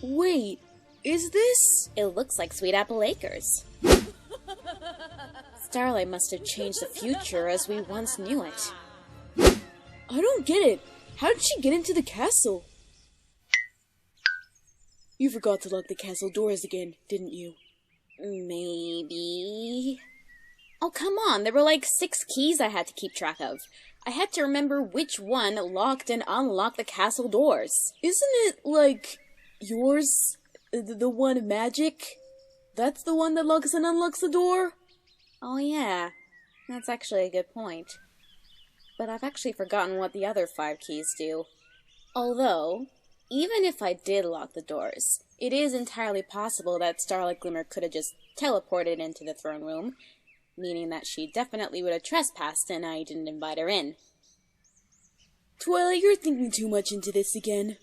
Wait, is this? It looks like Sweet Apple Acres. Starlight must have changed the future as we once knew it. I don't get it. How did she get into the castle? You forgot to lock the castle doors again, didn't you? Maybe... Oh, come on, there were like 6 keys I had to keep track of. I had to remember which one locked and unlocked the castle doors. Isn't it, like, yours? The one magic? That's the one that locks and unlocks the door? Oh yeah, that's actually a good point. But I've actually forgotten what the other 5 keys do. Although, even if I did lock the doors, it is entirely possible that Starlight Glimmer could have just teleported into the throne room, meaning that she definitely would have trespassed and I didn't invite her in. Twilight, you're thinking too much into this again.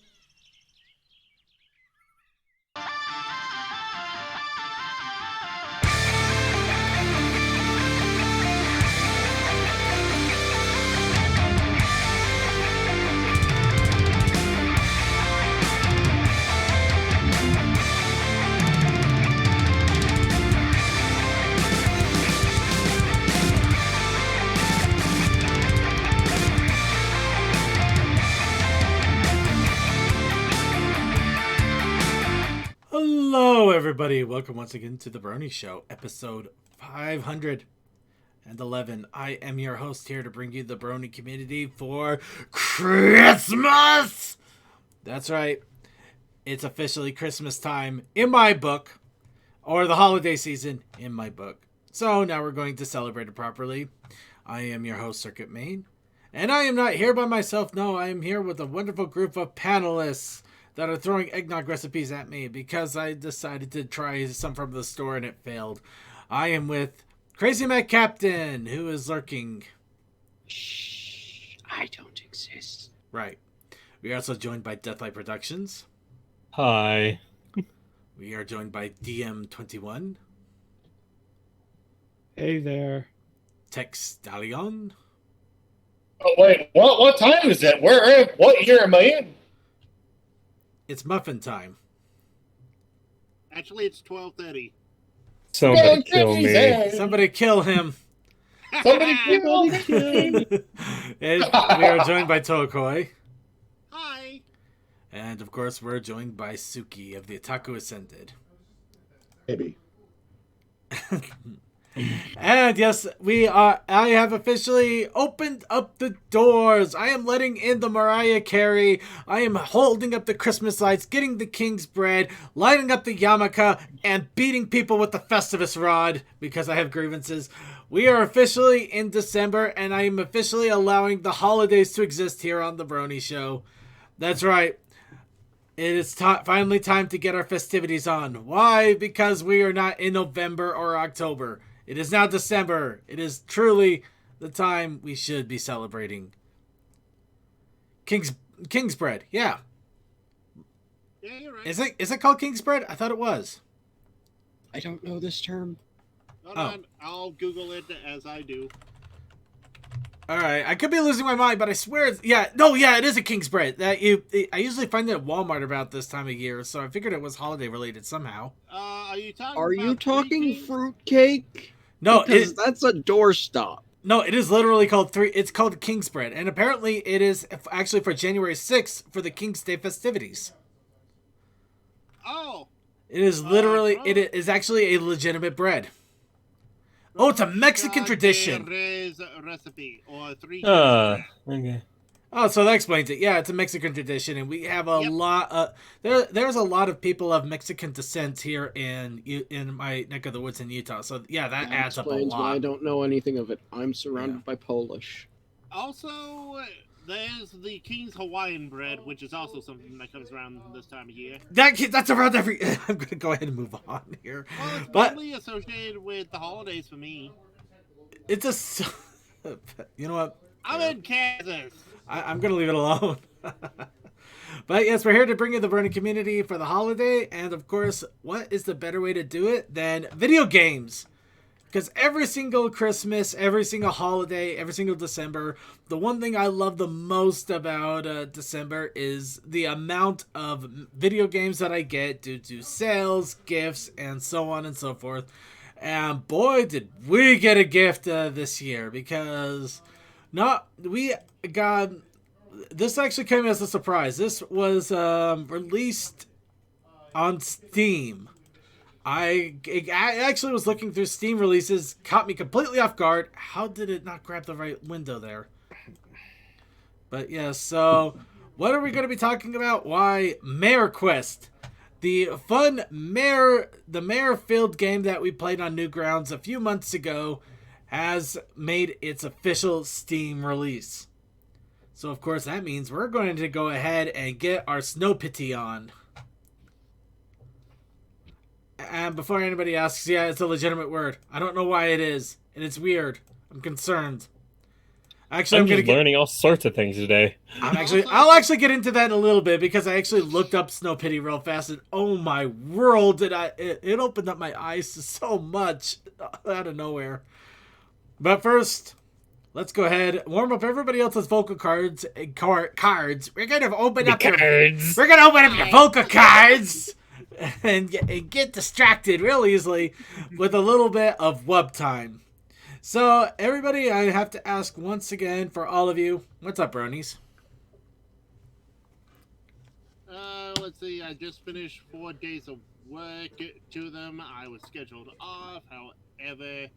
Hello, everybody. Welcome once again to the Brony Show, episode 511. I am your host here to bring you the Brony community for Christmas. That's right. It's officially Christmas time in my book, or the holiday season in my book. So now we're going to celebrate it properly. I am your host, Circuit Main, and I am not here by myself. No, I am here with a wonderful group of panelists that are throwing eggnog recipes at me because I decided to try some from the store and it failed. I am with Crazy Mac Captain, who is lurking. Shh, I don't exist. Right. We are also joined by Deathlight Productions. Hi. We are joined by DM21. Hey there. Tech Stallion. Oh wait, what time is it? What year am I in? It's muffin time. Actually, it's 12:30. Somebody kill me. Somebody kill him. Somebody kill me. And we are joined by Tokoi. Hi. And of course, we're joined by Suki of the Otaku Ascended. Maybe. And yes, I have officially opened up the doors. I am letting in the Mariah Carey. I am holding up the Christmas lights, getting the king's bread, lighting up the yarmulke, and beating people with the Festivus rod because I have grievances. We are officially in December, and I am officially allowing the holidays to exist here on the Brony Show. That's right. It is finally time to get our festivities on. Why? Because we are not in November or October. It is now December. It is truly the time we should be celebrating. King's bread, yeah. Yeah, you're right. Is it called King's bread? I thought it was. I don't know this term. Hold on, I'll Google it as I do. All right, I could be losing my mind, but I swear, it is a King's bread. I usually find it at Walmart about this time of year, so I figured it was holiday related somehow. Are you talking? Are you about talking Kings? fruitcake? No, because that's a doorstop. No, it is literally called It's called King's bread, and apparently it is actually for January 6th for the King's Day festivities. Oh. It is literally it is actually a legitimate bread. Oh, it's a Mexican tradition. Recipe or 3. Okay. Oh, so that explains it. Yeah, it's a Mexican tradition, and we have a lot. There's a lot of people of Mexican descent here in my neck of the woods in Utah. So yeah, that adds up a explains why I lot. don't know anything of it. I'm surrounded by Polish. Also, there's the King's Hawaiian bread, which is also something that comes around this time of year. That's around every. I'm gonna go ahead and move on here. Well, it's But mainly associated with the holidays for me. it's a. You know what? I'm in Kansas. I'm going to leave it alone. But yes, we're here to bring you the Brony community for the holiday. And of course, what is the better way to do it than video games? because every single Christmas, every single holiday, every single December, the one thing I love the most about December is the amount of video games that I get due to sales, gifts, and so on and so forth. And boy, did we get a gift this year, because we got, this actually came as a surprise. This was released on Steam. I actually was looking through Steam releases, caught me completely off guard. How did it not grab the right window there? But yeah, so what are we going to be talking about? Why, Mayor Quest. The fun mayor-filled game that we played on Newgrounds a few months ago has made its official Steam release. So of course that means we're going to go ahead and get our Snow Pity on. And before anybody asks, yeah, it's a legitimate word. I don't know why it is, and it's weird. I'm concerned. Actually, I'm just learning all sorts of things today. I'll actually get into that in a little bit, because I actually looked up Snow Pity real fast, and oh my world, it opened up my eyes to so much out of nowhere. But first, let's go ahead, warm up everybody else's vocal cards. Cards. We're gonna open up your vocal cards. And get distracted real easily with a little bit of wub time. So, everybody, I have to ask once again for all of you, what's up, Bronies? Let's see, I just finished 4 days of work to them. I was scheduled off, however,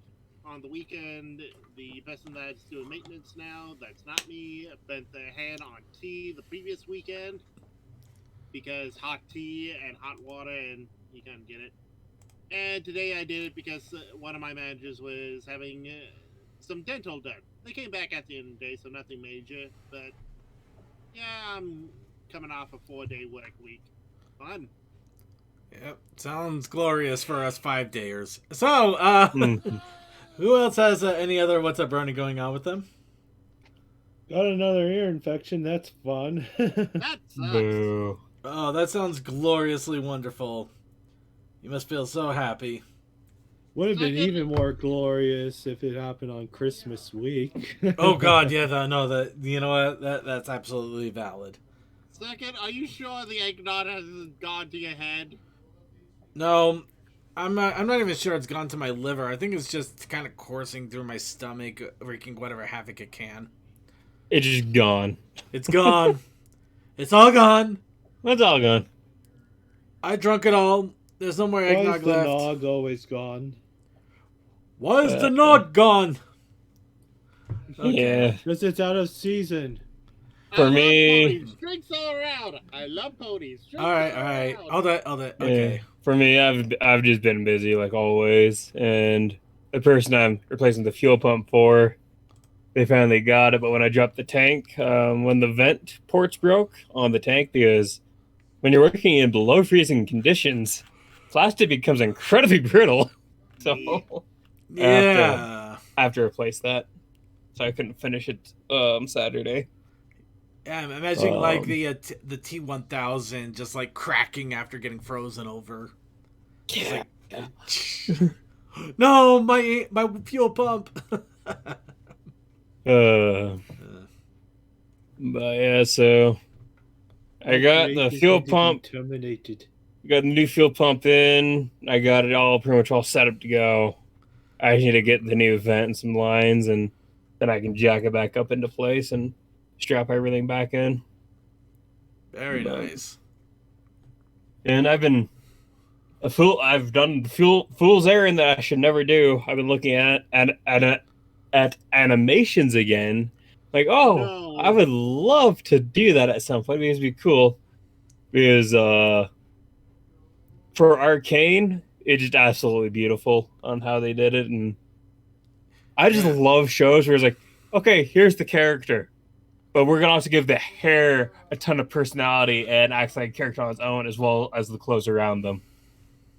on the weekend, the person that's doing maintenance now, that's not me, bent their hand on tea the previous weekend. Because hot tea and hot water, and you can't get it. And today I did it because one of my managers was having some dental done. They came back at the end of the day, so nothing major. But yeah, I'm coming off a 4-day work week. Fun. Yep, sounds glorious for us 5-dayers. So, who else has any other What's Up Brony going on with them? Got another ear infection. That's fun. That sucks. Boo. Oh, that sounds gloriously wonderful. You must feel so happy. Would have been even more glorious if it happened on Christmas week. Oh God, yeah, no, you know what? That's absolutely valid. Second, are you sure the eggnog hasn't gone to your head? No, I'm not even sure it's gone to my liver. I think it's just kind of coursing through my stomach, wreaking whatever havoc it can. It's just gone. It's gone. It's all gone. It's all gone. I drunk it all. There's no more eggnog left. Why is the nog always gone? Why is the nog gone? Okay. Yeah. Because it's out of season. For me... Drinks all around. I love ponies. All right. Hold it. Okay. Yeah. For me, I've just been busy like always, and the person I'm replacing the fuel pump for, they finally got it. But when I dropped the tank, when the vent ports broke on the tank, because when you're working in below freezing conditions, plastic becomes incredibly brittle. So yeah, I have to replace that. So I couldn't finish it Saturday. Yeah, I'm imagining like the T1000 just like cracking after getting frozen over. Yeah. Like, no, my fuel pump. But yeah, so I got the fuel pump. Terminated. Got the new fuel pump in. I got it all pretty much all set up to go. I just need to get the new vent and some lines, and then I can jack it back up into place and strap everything back in. Very nice. And I've been a fool. I've done the fool's errand that I should never do. I've been looking at animations again. Like, no. I would love to do that at some point. Because it'd be cool. Because for Arcane, it's just absolutely beautiful on how they did it, and I just love shows where it's like, okay, here's the character, but we're gonna also give the hair a ton of personality and act like a character on its own, as well as the clothes around them.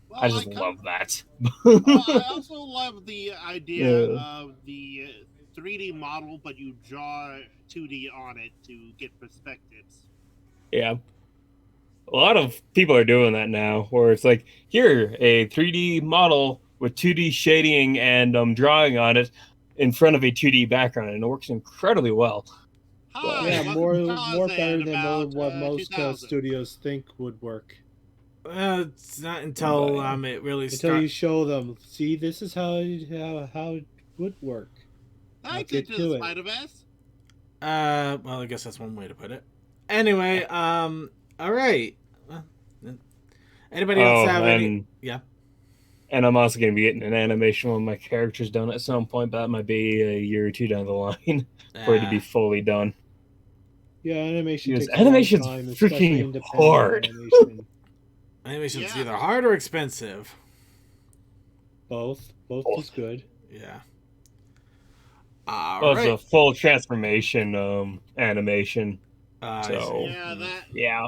Well, I just love that. I also love the idea of the 3D model, but you draw 2D on it to get perspectives. Yeah. A lot of people are doing that now, where it's like, here, a 3D model with 2D shading and drawing on it in front of a 2D background, and it works incredibly well. Hi, Yeah, welcome to more better Tarzan than about, what most 2000. studios think would work. It's not until it really Until you starts. show them, see, this is how it would work. Thanks, get Into to the it. Spider-Verse. Well, I guess that's one way to put it. Anyway, all right. Anybody else have any? Yeah. And I'm also going to be getting an animation when my character's done at some point, but that might be a year or two down the line for it to be fully done. Yeah, animation Because takes animation's a long time, especially freaking independent hard. animation. Animation's Yeah. either hard or expensive. Both is good. Yeah. All Well, right. it's a full transformation animation. I So see. Yeah, that. yeah,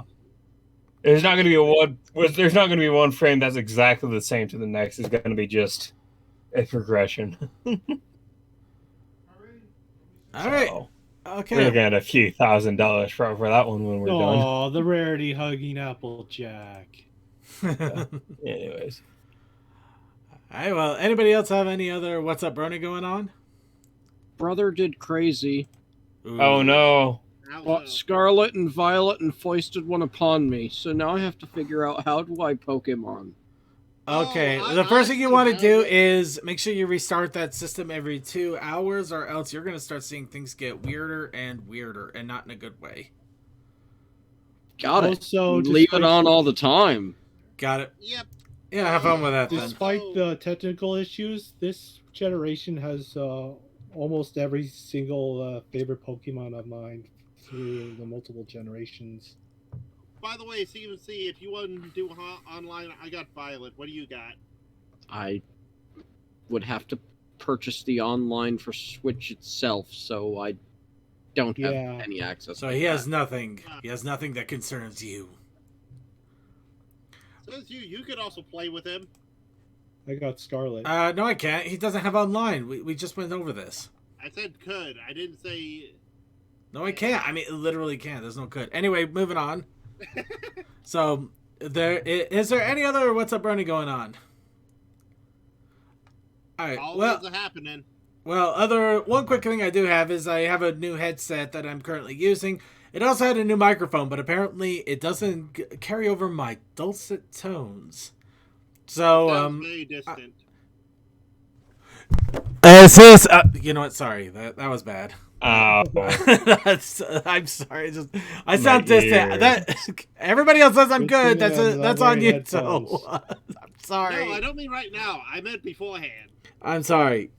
there's not going to be one. There's not going to be one frame that's exactly the same to the next. It's going to be just a progression. All right. So, Okay. we're looking at a few $1,000s for that one when we're done. Oh, the rarity hugging Applejack. Anyways, All right. Well, anybody else have any other What's Up Brony going on? Brother did crazy. Ooh. oh no, Bought Scarlet and Violet and foisted one upon me. So now I have to figure out how do I Pokemon. Okay, Oh, the first I thing you see want to that. do is make sure you restart that system every 2 hours, or else you're going to start seeing things get weirder and weirder, and not in a good way. Got it. Also, Leave it on all the time. Got it? Yep. Yeah, have fun with that then. Despite the technical issues, this generation has almost every single favorite Pokemon of mine through the multiple generations. By the way, CMC, if you want to do online, I got Violet. What do you got? I would have to purchase the online for Switch itself, so I don't have Yeah. any access. So to he has that. nothing. He has nothing that concerns you. Says you could also play with him. I got Scarlet. No, I can't. He doesn't have online. We just went over this. I said could. I didn't say. No, I can't. I mean, it literally can't. There's no could. Anyway, moving on. So, is there any other What's Up Brony going on? All right. All Well, those are happening. Well, one quick thing I do have is I have a new headset that I'm currently using. It also had a new microphone, but apparently it doesn't carry over my dulcet tones. So, Sounds very distant. is this? You know what? Sorry, that was bad. oh, I'm sorry. I sound My distant. ears. That everybody else says I'm Good good. thing That's I'm on you. wearing So headphones. I'm sorry. No, I don't mean right now. I meant beforehand. I'm sorry.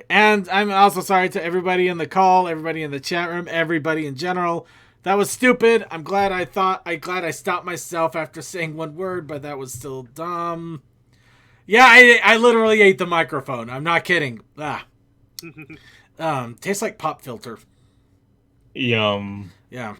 And I'm also sorry to everybody in the call, everybody in the chat room, everybody in general. That was stupid. I'm glad I stopped myself after saying one word, but that was still dumb. Yeah, I literally ate the microphone. I'm not kidding. Tastes like pop filter. yum. Yeah.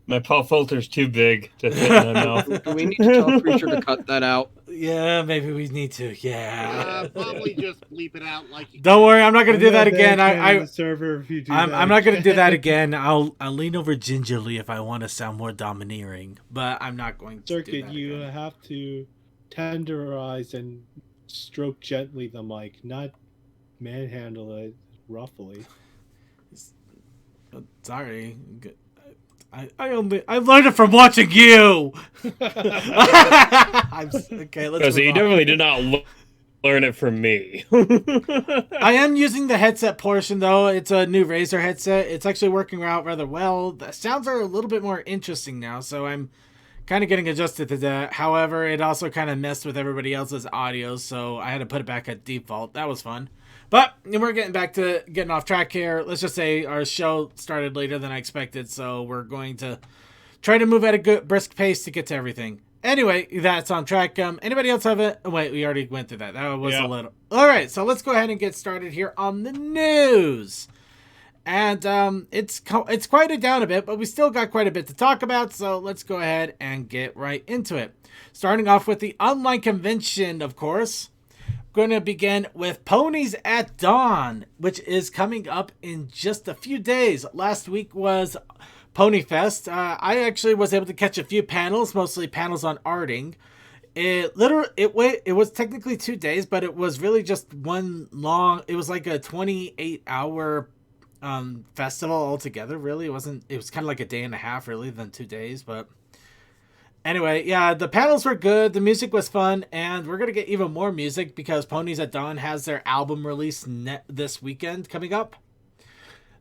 My pop filter's too big to fit in my mouth. Do we need to tell Preacher to cut that out? Yeah, maybe we need to. Yeah. Probably just bleep it out like you Don't worry, I'm not gonna do that again. The server if you do that. I'm not gonna do that again. I'll lean over gingerly if I want to sound more domineering, but I'm not going to do Circuit, that you again. have to tenderize and stroke gently the mic, not manhandle it roughly. Sorry. I learned it from watching you. Okay, let's Because move you on. definitely did not learn it from me. I am using the headset portion though. It's a new Razer headset. It's actually working out rather well. The sounds are a little bit more interesting now, so I'm kind of getting adjusted to that. However, it also kind of messed with everybody else's audio, so I had to put it back at default. That was fun. But we're getting off track here. Let's just say our show started later than I expected, so we're going to try to move at a good brisk pace to get to everything. Anyway, that's on track. Anybody else have it? Oh, wait, we already went through that. That was a little. All right, so let's go ahead and get started here on the news. And it's quieted down a bit, but we still got quite a bit to talk about, so let's go ahead and get right into it. Starting off with the online convention, of course. Going to begin with Ponies at Dawn, which is coming up in just a few days. Last week was Pony Fest. I actually was able to catch a few panels, mostly panels on arting. It was technically 2 days, but it was really just one long. It was like a 28-hour festival altogether. Really, it wasn't. It was kind of like a day and a half, really, than 2 days. But anyway, yeah, the panels were good. The music was fun, and we're gonna get even more music because Ponies at Dawn has their album release this weekend coming up.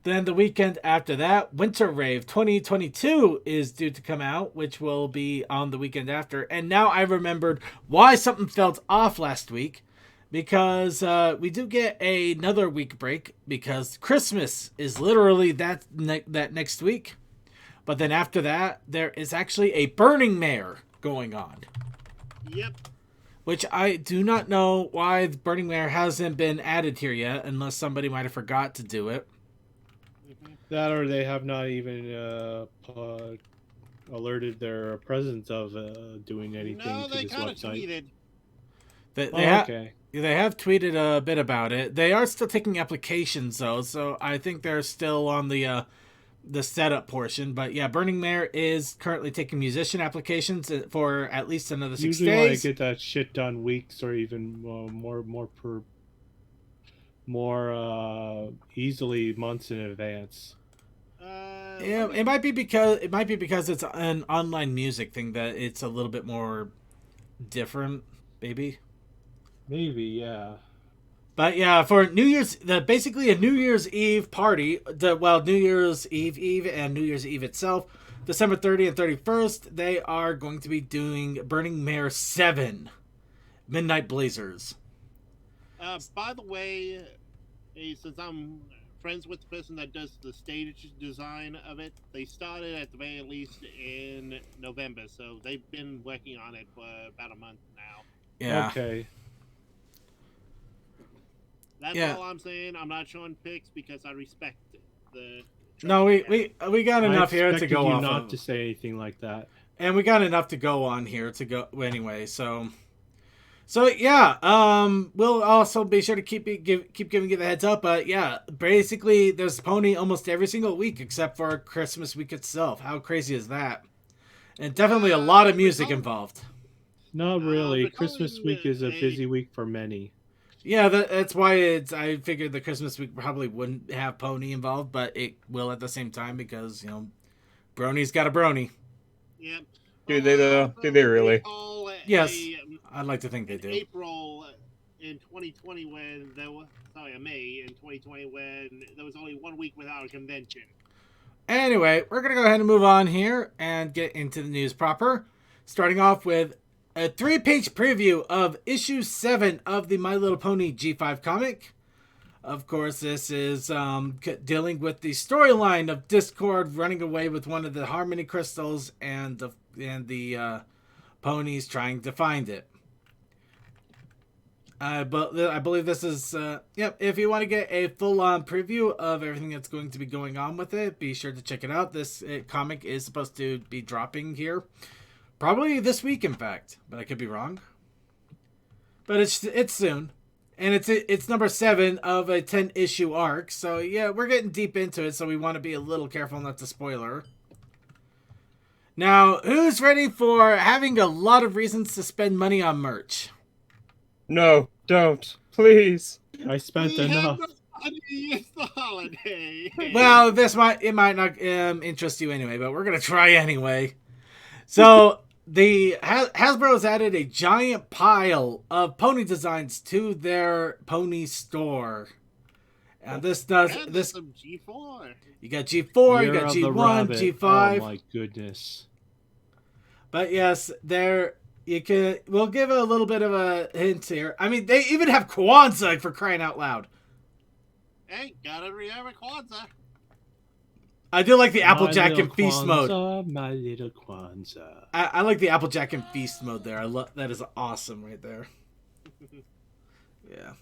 Then the weekend after that, Winter Rave 2022 is due to come out, which will be on the weekend after. And now I remembered why something felt off last week. Because we do get another week break because Christmas is literally that next week. But then after that, there is actually a Burning Mare going on. Yep. Which I do not know why the Burning Mare hasn't been added here yet, unless somebody might have forgot to do it. That or they have not even alerted their presence of doing anything No, to they this kind of website. tweeted. Okay. They have tweeted a bit about it. They are still taking applications though, so I think they're still on the setup portion. But yeah, Burning Mare is currently taking musician applications for at least another 6 Usually days. want to get that shit done weeks or even more easily months in advance. Yeah, it might be because it's an online music thing that it's a little bit more different, maybe. Maybe, yeah. But yeah, for New Year's, basically a New Year's Eve party. New Year's Eve and New Year's Eve itself, December 30th and 31st, they are going to be doing Burning Mare 7, Midnight Blazers. By the way, since I'm friends with the person that does the stage design of it, they started at the very least in November, so they've been working on it for about a month now. Yeah. Okay. That's all I'm saying. I'm not showing pics because I respect the. No, we got enough here to go you off not of. to say anything like that. And we got enough to go on here to go anyway. So yeah. We'll also be sure to keep giving you the heads up. But yeah, basically there's Pony almost every single week except for Christmas week itself. How crazy is that? And definitely a lot of music involved. Not really. Christmas week is a busy week for many. Yeah, that's why I figured the Christmas week probably wouldn't have Pony involved, but it will at the same time because, Brony's got a Brony. Yep. Do they though? Do they really? Yes, I'd like to think they do. April in 2020 when there was, May in 2020 when there was only 1 week without a convention. Anyway, we're going to go ahead and move on here and get into the news proper. Starting off with a 3-page preview of issue 7 of the My Little Pony G5 comic. Of course, this is dealing with the storyline of Discord running away with one of the Harmony Crystals and the ponies trying to find it. I believe this is, if you want to get a full-on preview of everything that's going to be going on with it, be sure to check it out. This comic is supposed to be dropping here. Probably this week, in fact, but I could be wrong. But it's soon, and it's number 7 of a 10-issue arc. So yeah, we're getting deep into it, so we want to be a little careful not to spoiler. Now, who's ready for having a lot of reasons to spend money on merch? No, don't, please. I spent enough. It's the holiday. Well, it might not interest you anyway, but we're gonna try anyway. So. The Hasbro has added a giant pile of pony designs to their pony store. And this some G4. You got G4, you got G1, G5. Oh my goodness. But yes, we'll give a little bit of a hint here. I mean, they even have Kwanzaa, for crying out loud. Hey, gotta remember Kwanzaa. I do like the Applejack and Feast mode. My little Kwanzaa. I like the Applejack and Feast mode there. That is awesome right there. Yeah.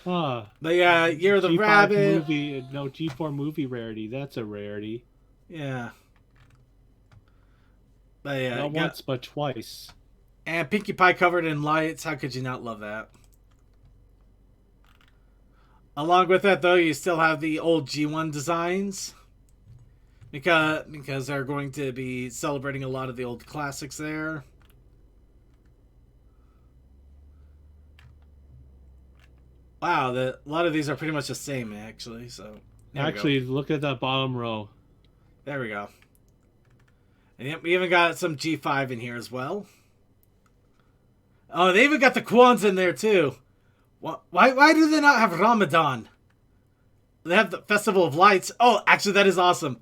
But yeah, Year of the Rabbit. G4 movie rarity. That's a rarity. Yeah. But yeah, not once but twice. And Pinkie Pie covered in lights. How could you not love that? Along with that, though, you still have the old G1 designs. Because they're going to be celebrating a lot of the old classics there. Wow, a lot of these are pretty much the same, actually. So there we go. Actually, look at that bottom row. There we go. And yep, we even got some G5 in here as well. Oh, they even got the Kwans in there too. Why do they not have Ramadan? They have the Festival of Lights. Oh, actually, that is awesome.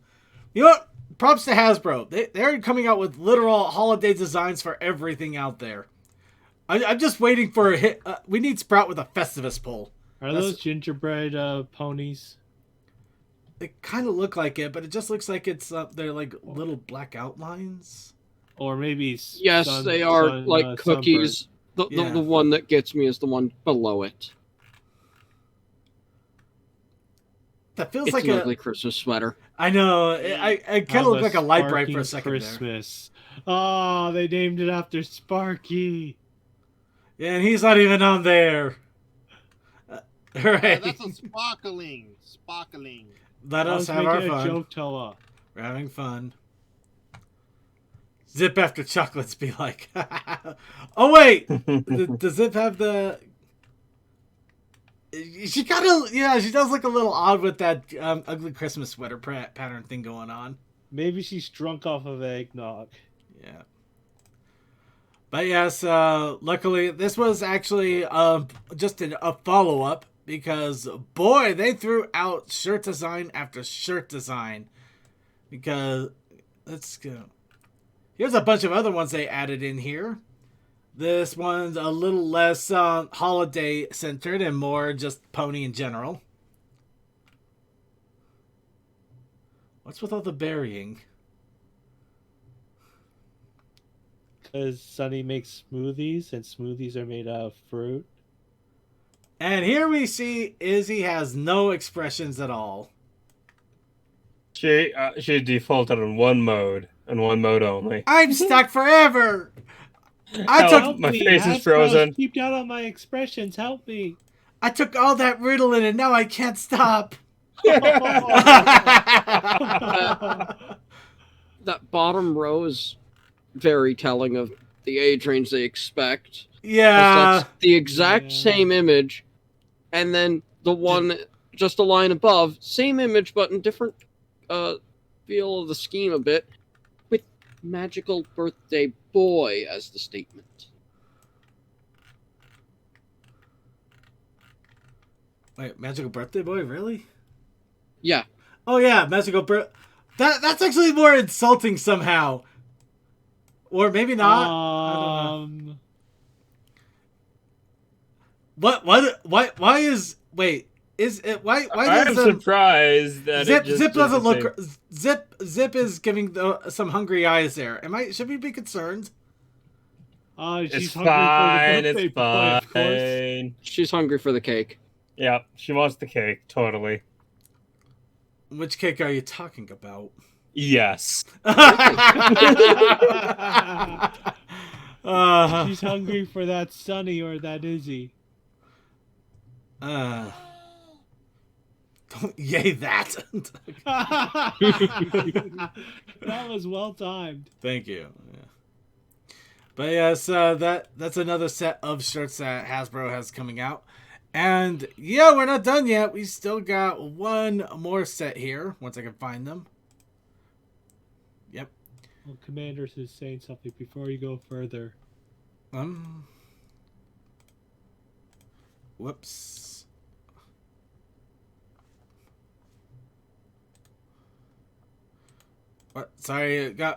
You know what? Props to Hasbro. They're coming out with literal holiday designs for everything out there. I'm just waiting for a hit. We need Sprout with a Festivus pull. Are those gingerbread ponies? They kind of look like it, but it just looks like it's they're like little black outlines. Or maybe Yes, they are like cookies. The one that gets me is the one below it. That feels It's like an a ugly Christmas sweater. I know. I kind of look like a light bright for a second Christmas. Oh, they named it after Sparky. there. Yeah, and he's not even on there. Right. That's a sparkling. Let I us was have our making a fun. joke, Toa. We're having fun. Zip after chocolates be like. Oh wait, does Zip have the? She kind of she does look a little odd with that ugly Christmas sweater pattern thing going on. Maybe she's drunk off of eggnog. Yeah. But yes, luckily this was actually just a follow up because boy they threw out shirt design after shirt design. Because let's go. Here's a bunch of other ones they added in here. This one's a little less holiday centered and more just pony in general. What's with all the burying? Because Sunny makes smoothies, and smoothies are made out of fruit. And here we see Izzy has no expressions at all. She defaulted on one mode, and one mode only. I'm stuck forever! I took my face is frozen. Keep down on my expressions. Help me. I took all that Ritalin and now I can't stop. That bottom row is very telling of the age range they expect. Yeah. That's the exact same image, and then the one just a line above, same image but in different feel of the scheme a bit, with magical birthday boy as the statement. Wait, magical birthday boy, really? Yeah. Oh yeah, magical that's actually more insulting somehow. Or maybe not. I don't know. Why is wait, is it why I'm surprised that Zip doesn't look Zip is giving some hungry eyes there. Should we be concerned? She's It's hungry fine, for the birthday it's boy, of course. fine. She's hungry for the cake. Yeah, she wants the cake, totally. Which cake are you talking about? Yes. She's hungry for that Sunny or that Izzy. Don't yay that. That was well timed. Thank you. Yeah. But yes, that's another set of shirts that Hasbro has coming out. And yeah, we're not done yet. We still got one more set here, once I can find them. Yep. Well, Commanders is saying something before you go further. Whoops. What? Sorry, I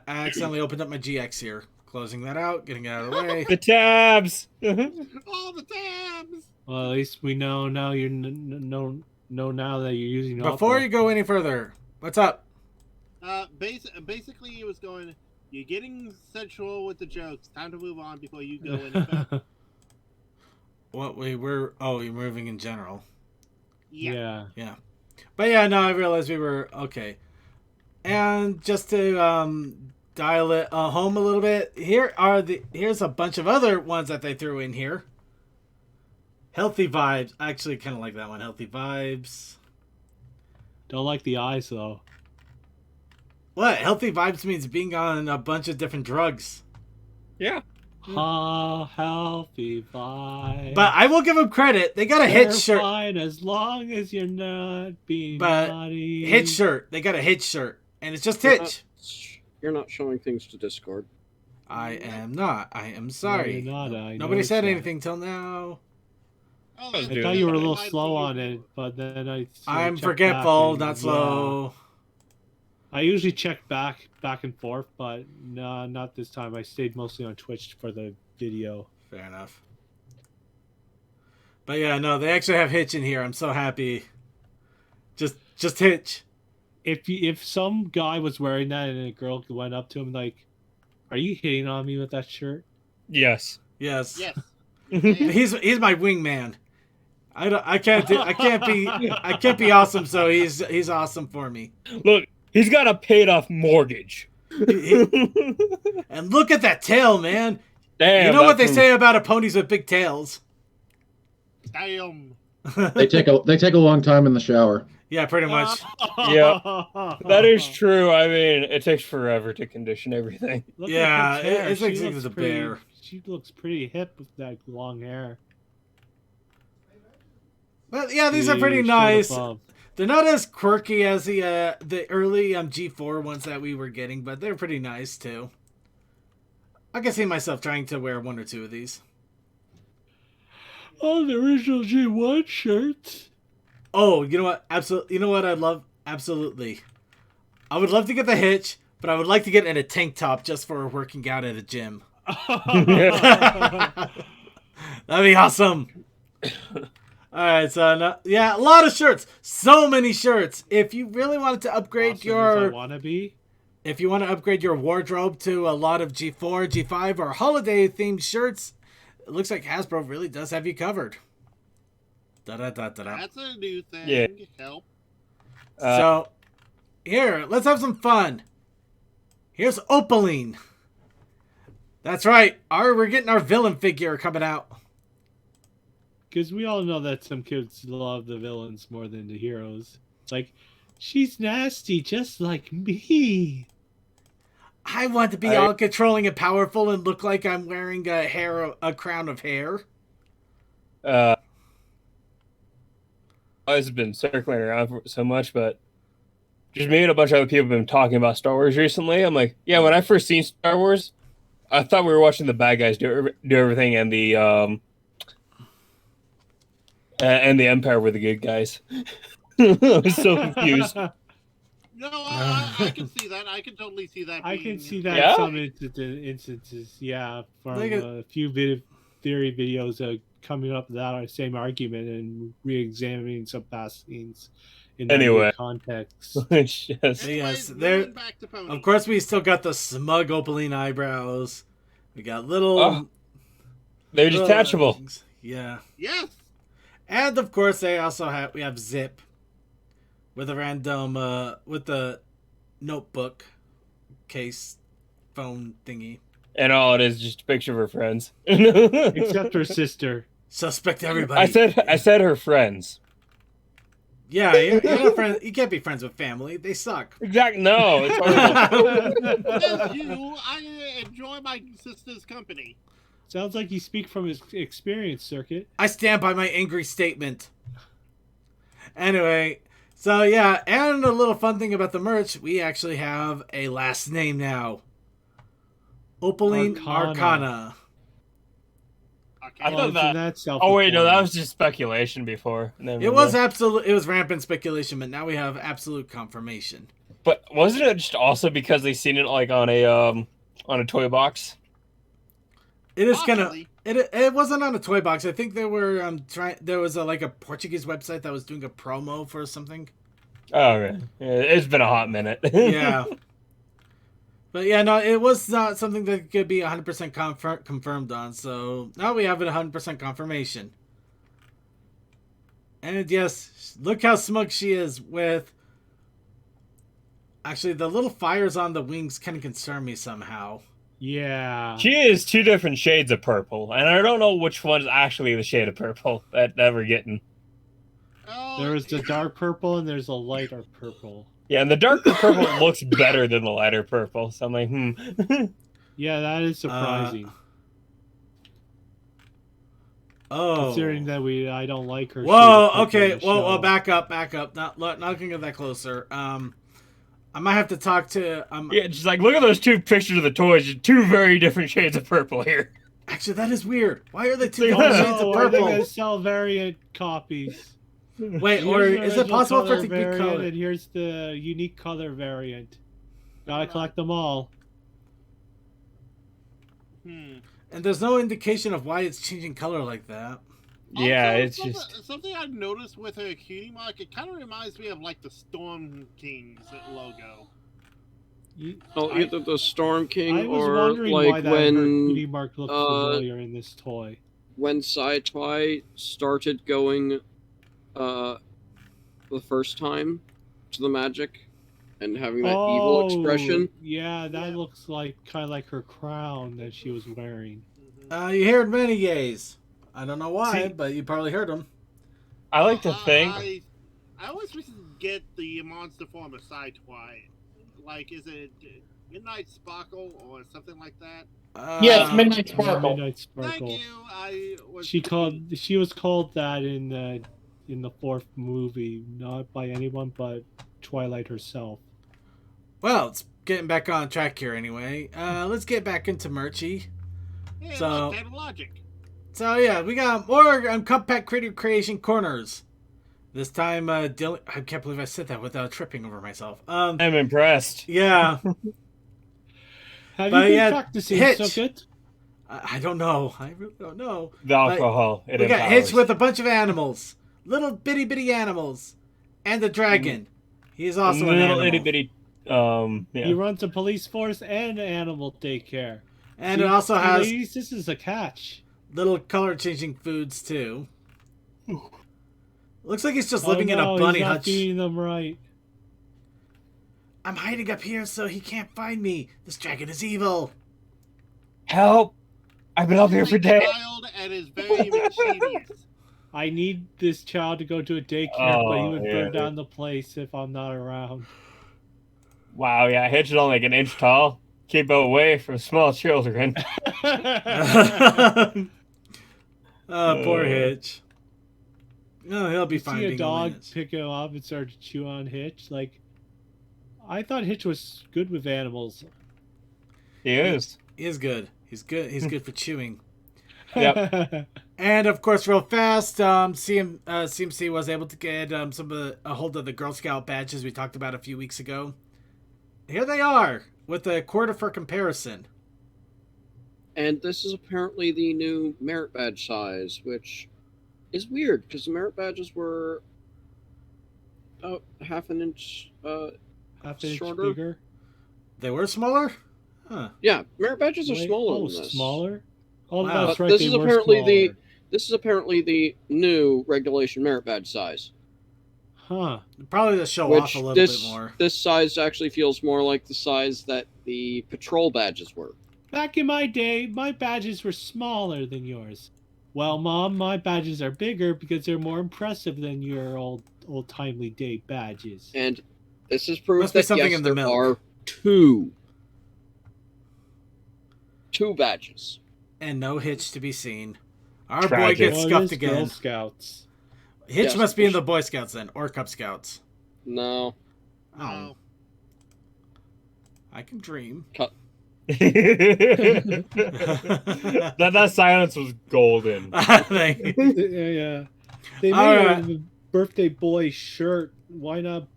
accidentally opened up my GX here. Closing that out, getting it out of the way. The tabs. All the tabs. Well, at least we know now you know now that you're using. Before you go any further, what's up? Basically, it was going. You're getting sensual with the jokes. Time to move on before you go any further. What we're moving in general. Yeah. But yeah, no, I realized we were okay. And just to dial it home a little bit, here's a bunch of other ones that they threw in here. Healthy Vibes. I actually kind of like that one. Healthy Vibes. Don't like the eyes though. What? Healthy Vibes means being on a bunch of different drugs. Yeah. Ha, healthy vibe. But I will give them credit. They got a hitch They're shirt. fine as long as you're not being But naughty. Hitch shirt. They got a hitch shirt. And it's just You're Hitch. You're not showing things to Discord. I am not. I am No, sorry. you're not, I Nobody noticed said that. anything till now. Oh, I I Dude, thought you were a little I'd slow see on you- it, but then I'm checked forgetful, back and- not slow. I usually check back and forth, but no, not this time. I stayed mostly on Twitch for the video. Fair enough. But yeah, no, they actually have Hitch in here. I'm so happy. Just Hitch. If some guy was wearing that and a girl went up to him like, "Are you hitting on me with that shirt?" Yes. Yes. Yes. He's my wingman. I can't be awesome, so he's awesome for me. Look, he's got a paid off mortgage. And look at that tail, man. Damn. You know what they that's say about ponies with big tails? Damn. They take a long time in the shower. Yeah, pretty much. Yep. That is true. I mean, it takes forever to condition everything. Look Yeah, at her hair. it's like She thinking looks of the pretty- bear. She looks pretty hip with that long hair. But yeah, these are pretty Shirt nice. above. They're not as quirky as the early G4 ones that we were getting, but they're pretty nice too. I can see myself trying to wear one or two of these. Oh, the original G1 shirts. Oh, you know what? Absolutely. You know what I'd love? Absolutely. I would love to get the Hitch, but I would like to get in a tank top just for working out at a gym. That'd be awesome. Alright, so yeah, a lot of shirts. So many shirts. If you really wanted to upgrade Awesome as I your wanna be. if you want to upgrade your wardrobe to a lot of G4, G5, or holiday themed shirts, it looks like Hasbro really does have you covered. Da-da-da-da-da. That's a new thing. Yeah. Help. So, here, let's have some fun. Here's Opaline. That's right. We're getting our villain figure coming out. Because we all know that some kids love the villains more than the heroes. It's like, she's nasty just like me. I want to be all controlling and powerful and look like I'm wearing a crown of hair. I've been circling around for so much, but just me and a bunch of other people have been talking about Star Wars recently. I'm like, yeah, when I first seen Star Wars, I thought we were watching the bad guys do everything, and the Empire were the good guys. I was so confused. No, I can see that. I can totally see that. I can being- see that Yeah? in some instances, yeah, from Like a few theory videos coming up with that same argument and re-examining some past scenes in that Anyway. new context. It's just- Yes, Anyways, there- moving back to Pony. Of course, we still got the smug Opaline eyebrows. We got little... Oh, they're little detachable. things. Yeah. Yes. And of course, we have Zip with a random with the notebook case phone thingy. And all it is just a picture of her friends. Except her sister. Suspect everybody. I said her friends. Yeah, you're not friends. You can't be friends with family. They suck. Exactly. No, it's horrible. As you, I enjoy my sister's company. Sounds like you speak from his experience, Circuit. I stand by my angry statement. Anyway, so yeah, and a little fun thing about the merch, we actually have a last name now. Opaline Arcana. Okay. I thought isn't that- self-employed? Oh wait, no, that was just speculation before. Never It was mind. it was rampant speculation, but now we have absolute confirmation. But wasn't it just also because they seen it like on a toy box? It is kind of Possibly. it wasn't on a toy box. I think they were there was like a Portuguese website that was doing a promo for something. Oh, okay. Yeah, it's been a hot minute. Yeah. But yeah, no, it was not something that could be 100% confirmed on. So now we have it 100% confirmation. And yes, look how smug she is with. Actually, the little fires on the wings kind of concern me somehow. Yeah. She is two different shades of purple, and I don't know which one's actually the shade of purple that we're getting. Oh, There's the dark purple and there's a lighter purple. Yeah, and the darker purple looks better than the lighter purple. So I'm like, Yeah, that is surprising. Oh. Considering that I don't like her. Whoa, shade of pink in okay. the Whoa, show. back up. Not gonna get that closer. I might have to talk to. Yeah, just like look at those two pictures of the toys. Just two very different shades of purple here. Actually, that is weird. Why are they two Oh, different no, shades of I think purple? they sell variant copies. Wait, Here's or the is it original possible for color it to be variant, colored? and here's the unique color variant. Gotta collect them all. Hmm. And there's no indication of why it's changing color like that. Yeah, Also, it's just something I've noticed with her cutie mark. It kind of reminds me of like the Storm Kings logo. Either the Storm King I was or wondering why like that her when cutie mark looked familiar in this toy. when Sci-Twi started going the first time to the magic and having that evil expression. Yeah, that looks like kind of like her crown that she was wearing. You heard many yays. I don't know why, See- but you probably heard them. I like to think. I always wish to get the monster form of Sci-Twi. Like, is it Midnight Sparkle or something like that? Yes, Midnight Sparkle. Midnight Sparkle. Thank you. I was. She was called that in the fourth movie, not by anyone but Twilight herself. Well, it's getting back on track here anyway. Let's get back into Murchie. Hey, So- look, Table Logic. So yeah, we got more compact creative creation corners. This time, Dylan. I can't believe I said that without tripping over myself. I'm impressed. Yeah. Have But you been yeah, practicing Hitch. so good? I don't know. I really don't know. The alcohol. We got Hitch with a bunch of animals, little bitty animals, and a dragon. He's also an little animal. itty bitty. Yeah. He runs a police force and animal daycare. And See, it also has ladies, this is a catch. little color changing foods too. Looks like he's just living oh, in no, a bunny he's not hutch. feeding them right. I'm hiding up here so he can't find me. This dragon is evil. Help! I've been up here for days. Child and is very mischievous. I need this child to go to a daycare, but he Oh, would yeah. burn down the place if I'm not around. Wow, yeah, Hitch is only like an inch tall. Keep away from small children. Poor Hitch. No, he'll be You fine. see a being dog minutes. pick him up and start to chew on Hitch. Like, I thought Hitch was good with animals. He is. He is good. He's good. He's good for chewing. Yep. And of course, real fast, CMC was able to get some of a hold of the Girl Scout badges we talked about a few weeks ago. Here they are with a quarter for comparison. And this is apparently the new merit badge size, which is weird because the merit badges were about half an inch. Half an inch Shorter? bigger. They were smaller? Huh. Yeah, merit badges are Wait, smaller than this. smaller? Oh, Wow. that's But right. this they is were apparently smaller. This is apparently the new regulation merit badge size. Huh. Probably to show Which off a little this bit more. this size actually feels more like the size that the patrol badges were. Back in my day, my badges were smaller than yours. Well, Mom, my badges are bigger because they're more impressive than your old timely day badges. And this is proof Must be that something yes, in the there milk. are two badges. And no Hitch to be seen. Our boy Tragic. gets Well, it scuffed is Girl again. Scouts. Hitch Yes, must be in the Boy Scouts then, or Cub Scouts. No, Oh, Oh. I can dream. that silence was golden. Thank you. Yeah. They made Alright. a birthday boy shirt. Why not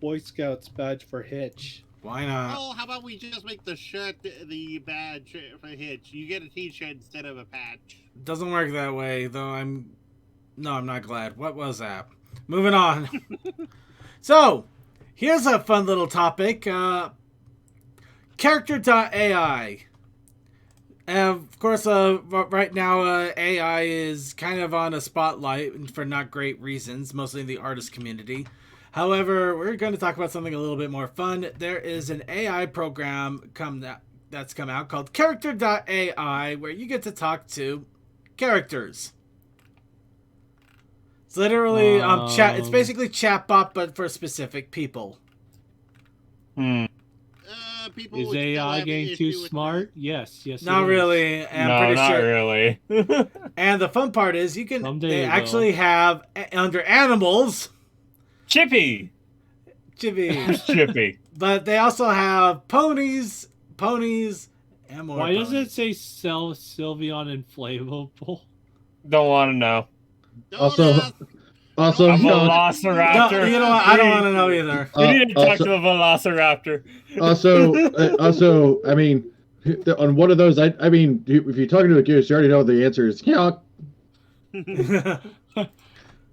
Boy Scouts badge for Hitch? Why not? Well, how about we just make the shirt the badge for Hitch? You get a T-shirt instead of a patch. Doesn't work that way, though. I'm not glad. What was that? Moving on. So, here's a fun little topic. Character.ai. Of course, right now, AI is kind of on a spotlight for not great reasons, mostly in the artist community. However, we're going to talk about something a little bit more fun. There is an AI program that's come out called Character.ai, where you get to talk to characters. It's literally chat. It's basically chatbot, but for specific people. people Is would still AI have an getting too issue with smart? Yes, yes. Not it is. really. I'm No, pretty not sure. really. And the fun part is you can Someday they it actually will. have under animals, Chippy. Chibi, Chippy. but they also have ponies, and more. Why does it ponies. say sell Sylveon inflatable? Don't want to know. Don't Also, ask. also, A Don't you know, ask. velociraptor. No, you know what? I don't want to know either. We need to talk to also, the velociraptor. also, I mean, on one of those, I mean, if you're talking to a goose, you already know the answer is, yeah.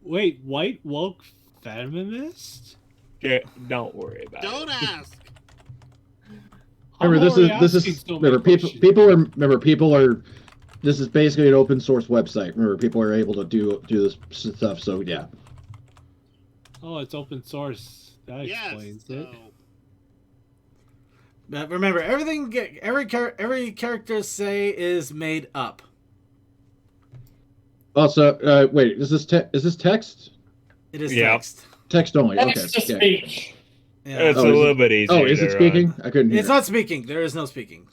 Wait, white woke feminist? Yeah, don't worry about it. Don't ask. Remember, this is remember people are. This is basically an open source website. Remember, people are able to do this stuff. So yeah. Oh, it's open source. That Yes. explains it. So, But remember, every character say is made up. Also, wait, is this text? It is Yeah. text. Text only. Okay. Text to Yeah. speech. Yeah. It's Oh, a is little it- bit easier. Oh, is it to speaking? run. I couldn't hear. It's not speaking. There is no speaking.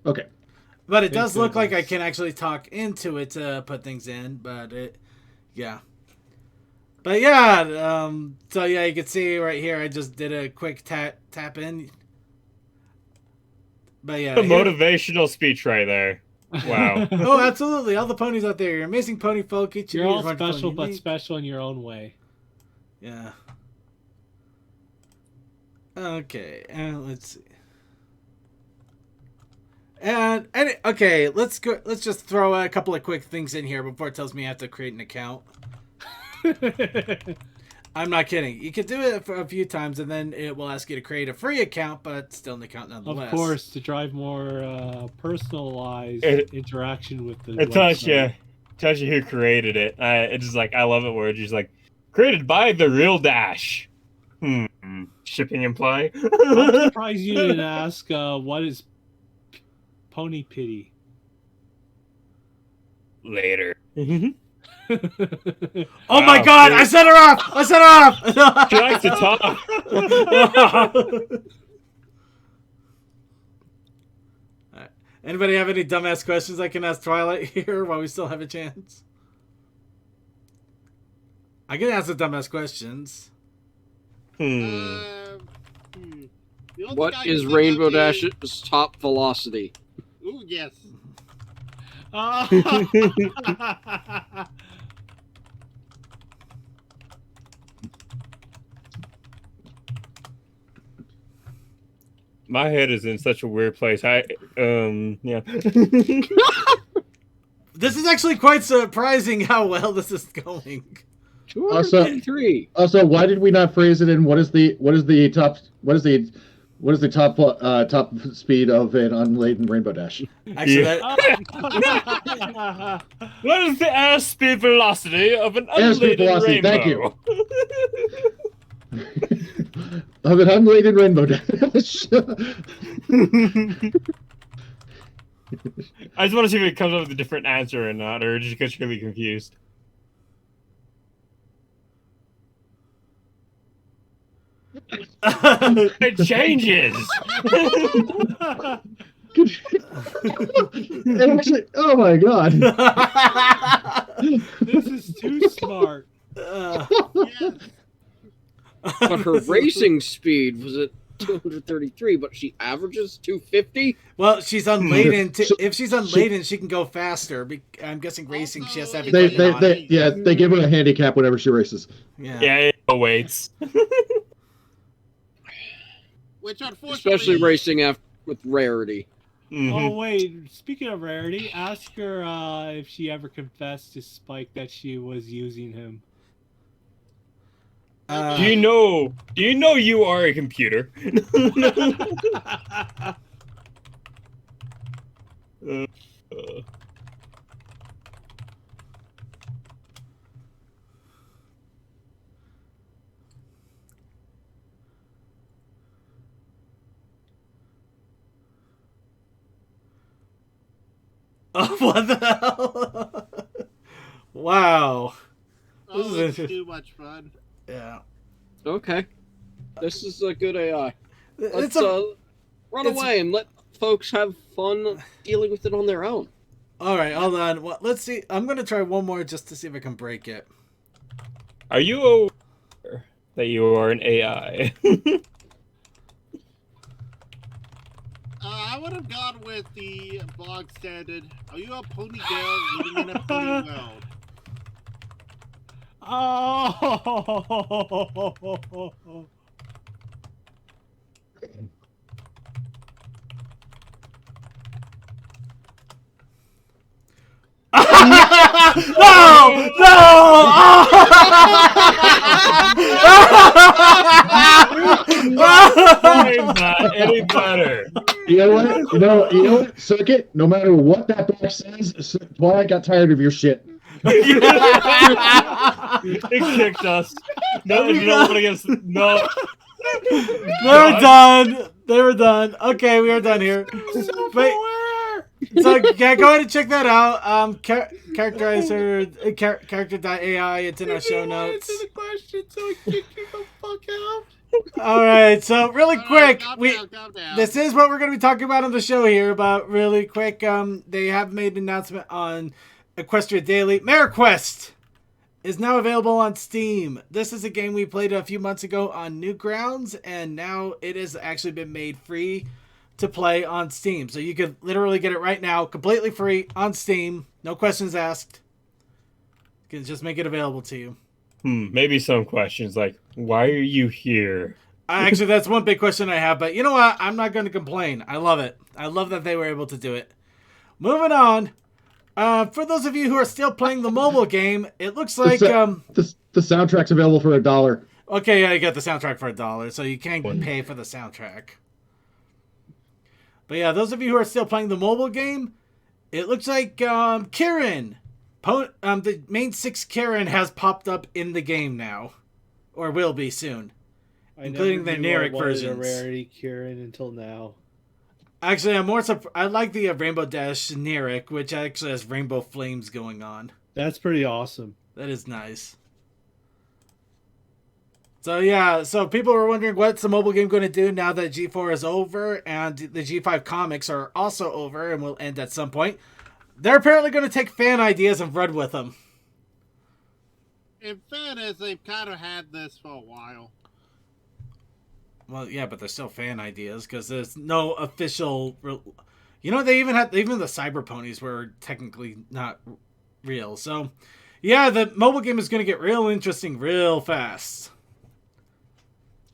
Okay. But it Thank does look like I goodness. can actually talk into it to put things in, but yeah. But yeah, so yeah, you can see right here, I just did a quick tap in. But yeah. A motivational speech right there. Wow. Oh, absolutely. All the ponies out there. You're amazing pony folk. Each of You're you all is wonderful and special, but unique. special in your own way. Yeah. Okay, and let's see. And okay, let's go. Let's just throw a couple of quick things in here before it tells me I have to create an account. I'm not kidding. You can do it for a few times, and then it will ask you to create a free account, but still an account nonetheless. Of course, to drive more personalized It- interaction with the It tells website. you who created it. It's just like, I love it where it's just like, created by the real Dash. Shipping imply. I'm surprised you didn't ask what is pony pity. Later. Oh my Wow, God! dude. I set her off. I set her off. She likes to talk. Alright. Anybody have any dumbass questions I can ask Twilight here while we still have a chance? I can ask the dumbass questions. the only What guy is who Rainbow comes up Dash's top velocity? Ooh, yes. My head is in such a weird place. Yeah. This is actually quite surprising how well this is going. 233. Also, why did we not phrase it in what is the top top speed of an unladen Rainbow Dash? Actually, Yeah. that, What is the airspeed velocity of an Airspeed unladen velocity, thank rainbow? Of an unladen Rainbow Dash. I just want to see if it comes up with a different answer or not, or just gets really confused. It changes. And actually, oh my god. This is too smart. Yes. But her racing speed was at 233, but she averages 250? well, she's unladen. So- If she's unladen, she can go faster. I'm guessing racing, she has to have Also, equipment on it. They give her a handicap whenever she races. Yeah. Yeah, it awaits. Which unfortunately, Especially racing with rarity. Mhm. Oh wait, speaking of rarity, ask her if she ever confessed to Spike that she was using him. Do you know you are a computer? Oh, what the hell? Wow. oh, This is it's interesting. too much fun. Yeah. Okay. This is a good AI. It's Let's, a run away and let folks have fun dealing with it on their own. All right, hold on. Well, let's see. I'm gonna try one more just to see if I can break it. Are you aware that you are an AI? I would have gone with the bog standard. Are you a pony girl living in a pony world? Oh. No! Not any better. You know what? You know what? Circuit. No matter what that box says, that's why I got tired of your shit. It kicked us. No, nobody gives. No. They were done. Okay, we are done here. So yeah, go ahead and check that out. Characterizer, character.ai. It's in our show notes. Answer the question, so I kick you the fuck out. All right, so really quick, Calm down. this is what we're going to be talking about on the show here. But really quick, they have made an announcement on Equestria Daily. MareQuest is now available on Steam. This is a game we played a few months ago on Newgrounds, and now it has actually been made free to play on Steam. So you can literally get it right now, completely free on Steam, no questions asked. You can just make it available to you. Maybe some questions like, why are you here? Actually, that's one big question I have, but you know what? I'm not going to complain. I love it. I love that they were able to do it. Moving on. For those of you who are still playing the mobile game, it looks like the soundtrack's available for $1. Okay, yeah, you got the soundtrack for $1, so you can't pay for the soundtrack. But yeah, those of you who are still playing the mobile game, it looks like Kieran, the main 6 Kieran has popped up in the game now, or will be soon, including the generic versions. A rarity Kieran until now. Actually, I like the Rainbow Dash generic, which actually has rainbow flames going on. That's pretty awesome. That is nice. So yeah, so people were wondering what's the mobile game going to do now that G4 is over and the G5 comics are also over and will end at some point. They're apparently going to take fan ideas and run with them. In fairness, they've kind of had this for a while. Well, yeah, but they're still fan ideas because there's no official. You know, they even the cyber ponies were technically not real. So, yeah, the mobile game is going to get real interesting real fast.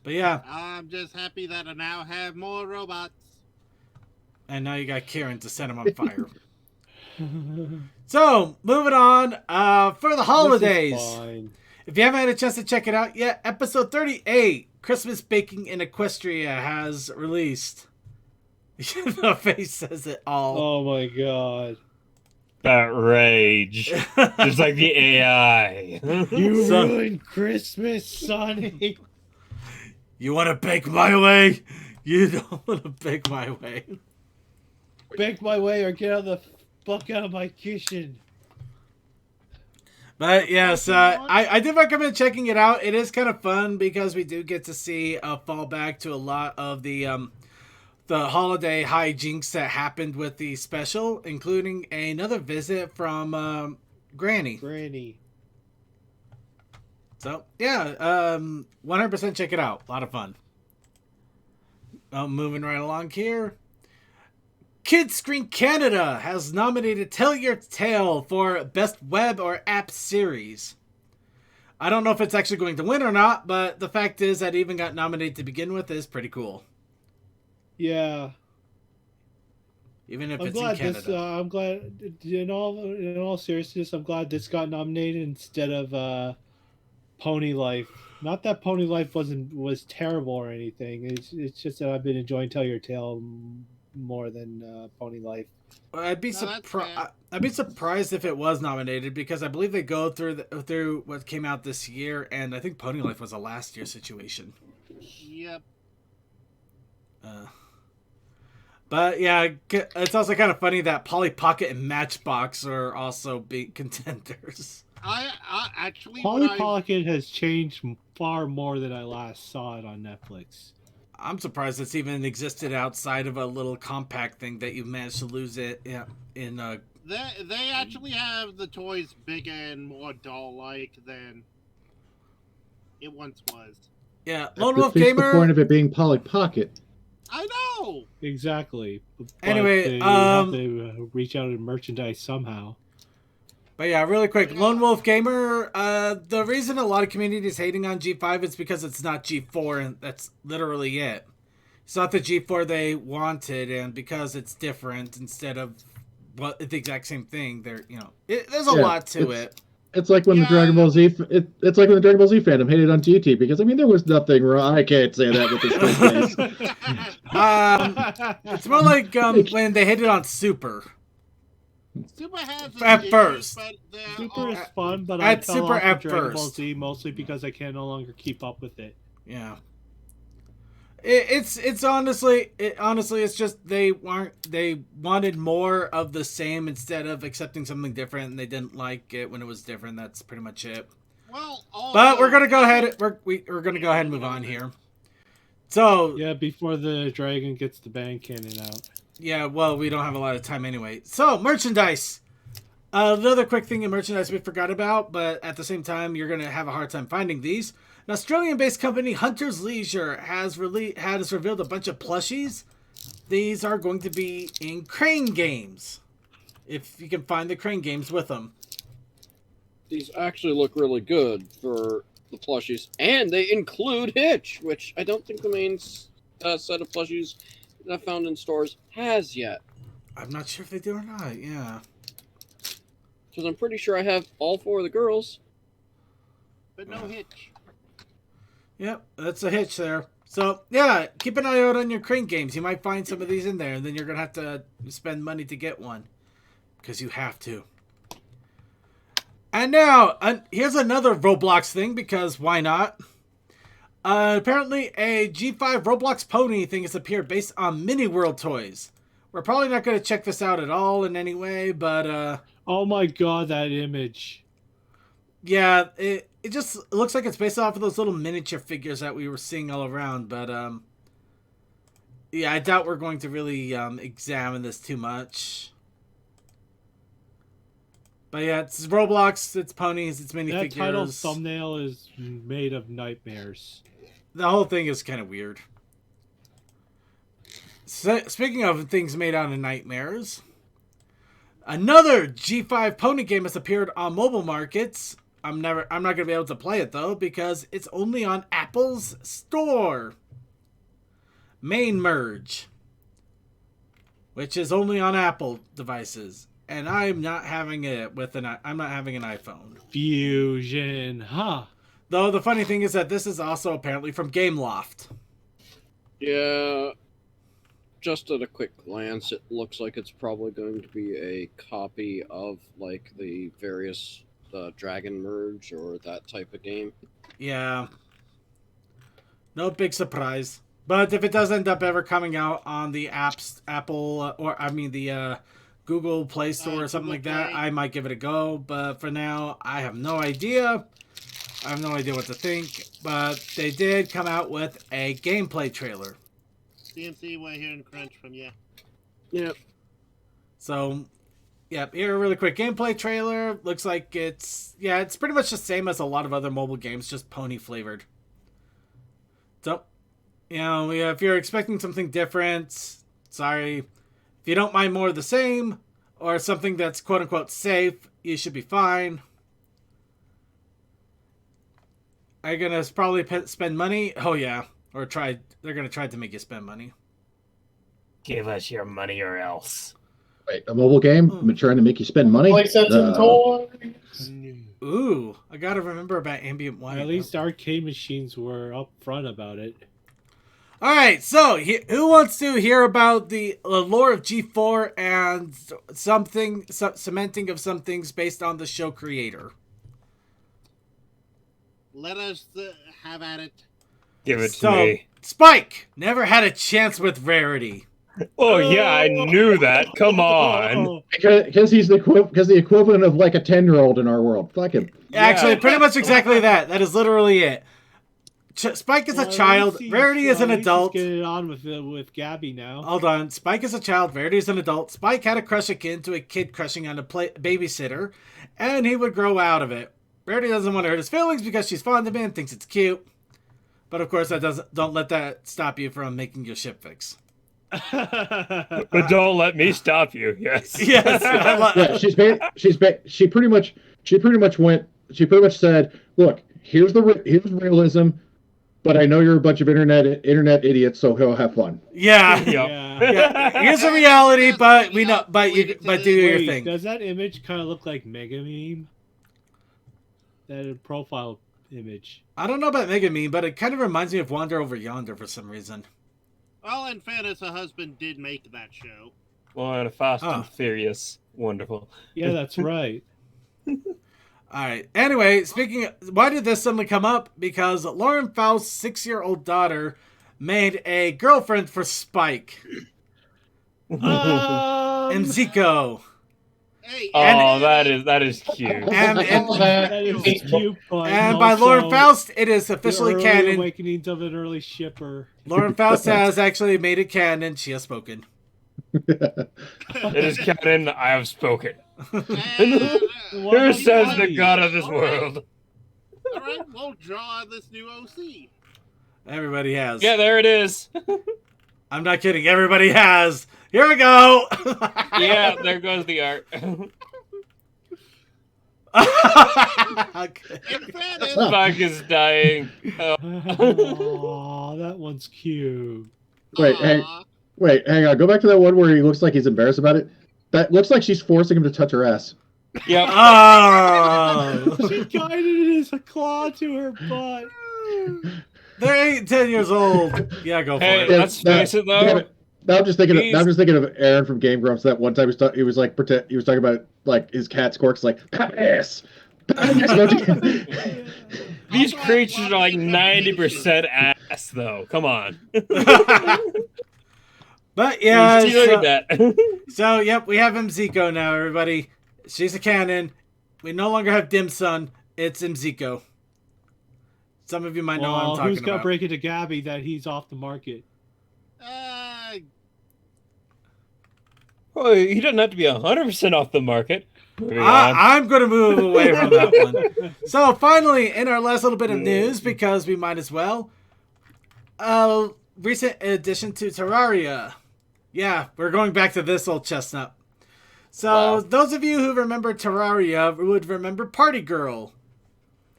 But yeah, I'm just happy that I now have more robots. And now you got Kieran to set him on fire. So, moving on. For the holidays, if you haven't had a chance to check it out yet, episode 38. Christmas Baking in Equestria has released. The face says it all. Oh my god. That rage. Just like the AI. You ruined Christmas, Sonny. You want to bake my way? You don't want to bake my way. Bake my way or get the fuck out of my kitchen. But yes, I did recommend checking it out. It is kind of fun because we do get to see a fallback to a lot of the holiday hijinks that happened with the special, including another visit from Granny. So yeah, 100% check it out. A lot of fun. Moving right along here. Kids Screen Canada has nominated Tell Your Tale for Best Web or App Series. I don't know if it's actually going to win or not, but the fact is that it even got nominated to begin with is pretty cool. Yeah. Even if it's in Canada. I'm glad, in all seriousness, I'm glad this got nominated instead of Pony Life. Not that Pony Life was terrible or anything. It's just that I've been enjoying Tell Your Tale more than Pony Life. I'd be surprised if it was nominated because I believe they go through what came out this year, and I think Pony Life was a last year situation. Yep. But yeah, it's also kind of funny that Polly Pocket and Matchbox are also big contenders. I actually Polly Pocket has changed far more than I last saw it on Netflix. I'm surprised it's even existed outside of a little compact thing that you managed to lose it in They actually have the toys bigger and more doll-like than it once was. Yeah, That Lone Wolf defeats the point Gamer. of it being Polly Pocket. I know! Exactly. But Anyway, they have to reach out and merchandise somehow. But yeah, really quick, Lone Wolf Gamer. The reason a lot of community is hating on G5 is because it's not G4, and that's literally it. It's not the G4 they wanted, and because it's different instead of the exact same thing. There's a lot to it. It's like when the Dragon Ball Z. It's like when the Dragon Ball Z fandom hated on GT because there was nothing wrong. I can't say that with this face. It's more like when they hated on Super. Super has At first. Super is fun, but I fell Super off at of Dragon Ball first. Z mostly because I can no longer keep up with it. Yeah. It's honestly it's just they wanted more of the same instead of accepting something different, and they didn't like it when it was different. That's pretty much it. Well, but we're gonna go ahead. We're gonna go ahead and move on here. So yeah, before the dragon gets the bang cannon out. Yeah, well, we don't have a lot of time anyway. So merchandise. Another quick thing in merchandise we forgot about, but at the same time, you're gonna have a hard time finding these. An Australian-based company, Hunter's Leisure, has revealed a bunch of plushies. These are going to be in Crane games, if you can find the Crane games with them. These actually look really good for the plushies, and they include Hitch, which I don't think the main set of plushies that I found in stores has yet. I'm not sure if they do or not. Yeah, because I'm pretty sure I have all 4 of the girls, but no Hitch. Yep, that's a Hitch there. So, yeah, keep an eye out on your Crane games. You might find some of these in there, and then you're going to have to spend money to get one. Because you have to. And now, here's another Roblox thing, because why not? Apparently, a G5 Roblox Pony thing has appeared based on Mini World toys. We're probably not going to check this out at all in any way, but... Oh my god, that image. Yeah, it just looks like it's based off of those little miniature figures that we were seeing all around, but yeah, I doubt we're going to really examine this too much. But yeah, it's Roblox, it's ponies, it's minifigures. That title thumbnail is made of nightmares. The whole thing is kind of weird. So, speaking of things made out of nightmares, another G5 pony game has appeared on mobile markets. I'm not going to be able to play it, though, because it's only on Apple's store. Main Merge. Which is only on Apple devices. And I'm not having it I'm not having an iPhone. Fusion, huh? Though the funny thing is that this is also apparently from Gameloft. Yeah. Just at a quick glance, it looks like it's probably going to be a copy of, like, the various Dragon Merge or that type of game. Yeah. No big surprise. But if it does end up ever coming out on the the Google Play Store or something like that, I might give it a go. But for now, I have no idea. I have no idea what to think. But they did come out with a gameplay trailer. CMC, we're hearing crunch from you. Yep. So, yeah, here a really quick gameplay trailer. Looks like it's pretty much the same as a lot of other mobile games, just pony flavored. So, if you're expecting something different, sorry. If you don't mind more of the same, or something that's quote-unquote safe, you should be fine. Are you gonna probably spend money? Oh yeah. Or they're gonna try to make you spend money. Give us your money or else. Wait, a mobile game? Trying to make you spend money? Ooh, I gotta remember about Ambient One. At least arcade machines were upfront about it. Alright, so who wants to hear about the lore of G4 and cementing of some things based on the show creator? Let us have at it. Give it to me. Spike never had a chance with Rarity. Oh yeah, I knew that. Come on. Because he's the equivalent of like a 10-year-old in our world. Fuck him. Actually, pretty much exactly that. That is literally it. Spike is Well, a at child. least he's- Rarity is an at least he's adult. getting on with Gabby now. Hold on. Spike is a child. Rarity is an adult. Spike had a crush akin to a kid crushing on a babysitter, and he would grow out of it. Rarity doesn't want to hurt his feelings because she's fond of him and thinks it's cute. But of course, don't let that stop you from making your ship fix. But don't let me stop you. Yes. Yes. Yeah, she pretty much said, "Look, here's realism, but I know you're a bunch of internet idiots, so he'll have fun." Yeah. Yeah. Here's a reality, but we know, but do your Wait, thing. does that image kind of look like Mega Meme? That profile image. I don't know about Mega Meme, but it kind of reminds me of Wander Over Yonder for some reason. Well, in fairness, her husband did make that show. Well, and a Fast Oh. and Furious. Wonderful. Yeah, that's right. All right. Anyway, why did this suddenly come up? Because Lauren Faust's 6-year-old daughter made a girlfriend for Spike and Zico. Hey, that is cute. And That is cute, but by Lauren also Faust, it is the officially early canon. awakenings of an early shipper. Lauren Faust has actually made it canon. She has spoken. It is canon. I have spoken. What Who about says the Buddy? god of this world? all right, we'll draw this new OC. Everybody has. Yeah, there it is. I'm not kidding. Everybody has. Here we go. Yeah, there goes the art. Okay. In fairness, Spike is dying. Oh. Aw, that one's cute. Wait, aw, hang on. Go back to that one where he looks like he's embarrassed about it. That looks like she's forcing him to touch her ass. Yep. Oh. She guided his claw to her butt. They're 8 and 10 years old. Yeah, go for Hey, it. let's face it Damn though. it. Now I'm just thinking of Aaron from Game Grumps. That one time he was talking about like his cat's quirks, like ass. These creatures are like 90% ass though. Come on. But yeah, He's stealing that. so yep, we have Mziko now, everybody. She's a canon. We no longer have Dim Sum. It's Mziko. Some of you might know what I'm Well, talking who's gonna about. break it to Gabby that he's off the market? Well, he doesn't have to be 100% off the market. Moving on. I'm going to move away from that one. So finally, in our last little bit of news, because we might as well, recent addition to Terraria. Yeah, we're going back to this old chestnut. So those of you who remember Terraria would remember Party Girl,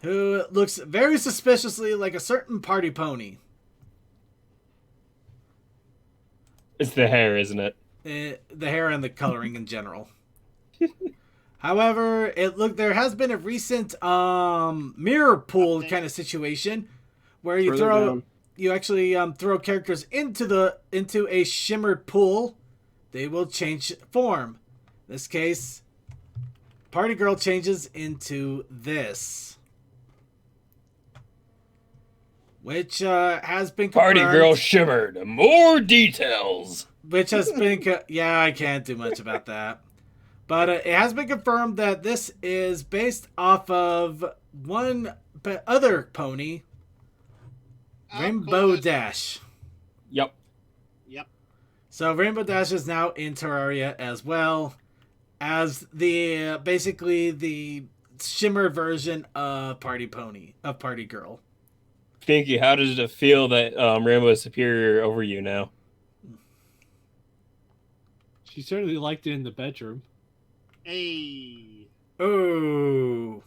who looks very suspiciously like a certain party pony. It's the hair, isn't it? The hair and the coloring in general. However, there has been a recent mirror pool kind of situation where you actually throw characters into a shimmered pool. They will change form. In this case, Party Girl changes into this, which has been confirmed. Party Girl shimmered. More details. Which has been... yeah, I can't do much about that. But it has been confirmed that this is based off of one other pony, Rainbow Dash. Yep. So Rainbow Dash is now in Terraria as well as basically the shimmer version of Party Girl. Pinky, how does it feel that Rainbow is superior over you now? She certainly liked it in the bedroom. hey. Oh.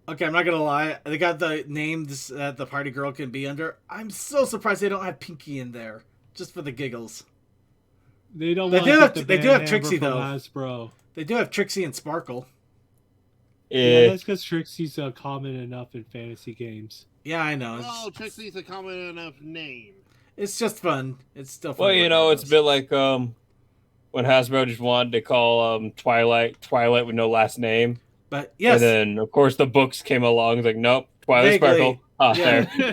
Okay, I'm not gonna lie. They got the names that the Party Girl can be under. I'm so surprised they don't have Pinky in there, just for the giggles. They don't. They want do to have- get the they do have Van Trixie, Hammer from though. Hasbro. They do have Trixie and Sparkle. Yeah, that's because Trixie's common enough in fantasy games. Yeah, I know. Oh, Trixie's a common enough name. It's just fun. It's still fun. Well, you know, it's a bit like when Hasbro just wanted to call Twilight with no last name. But yes, And then, of course, the books came along. It's like, nope, Twilight Vaguely. Sparkle. Ah, Yeah. there.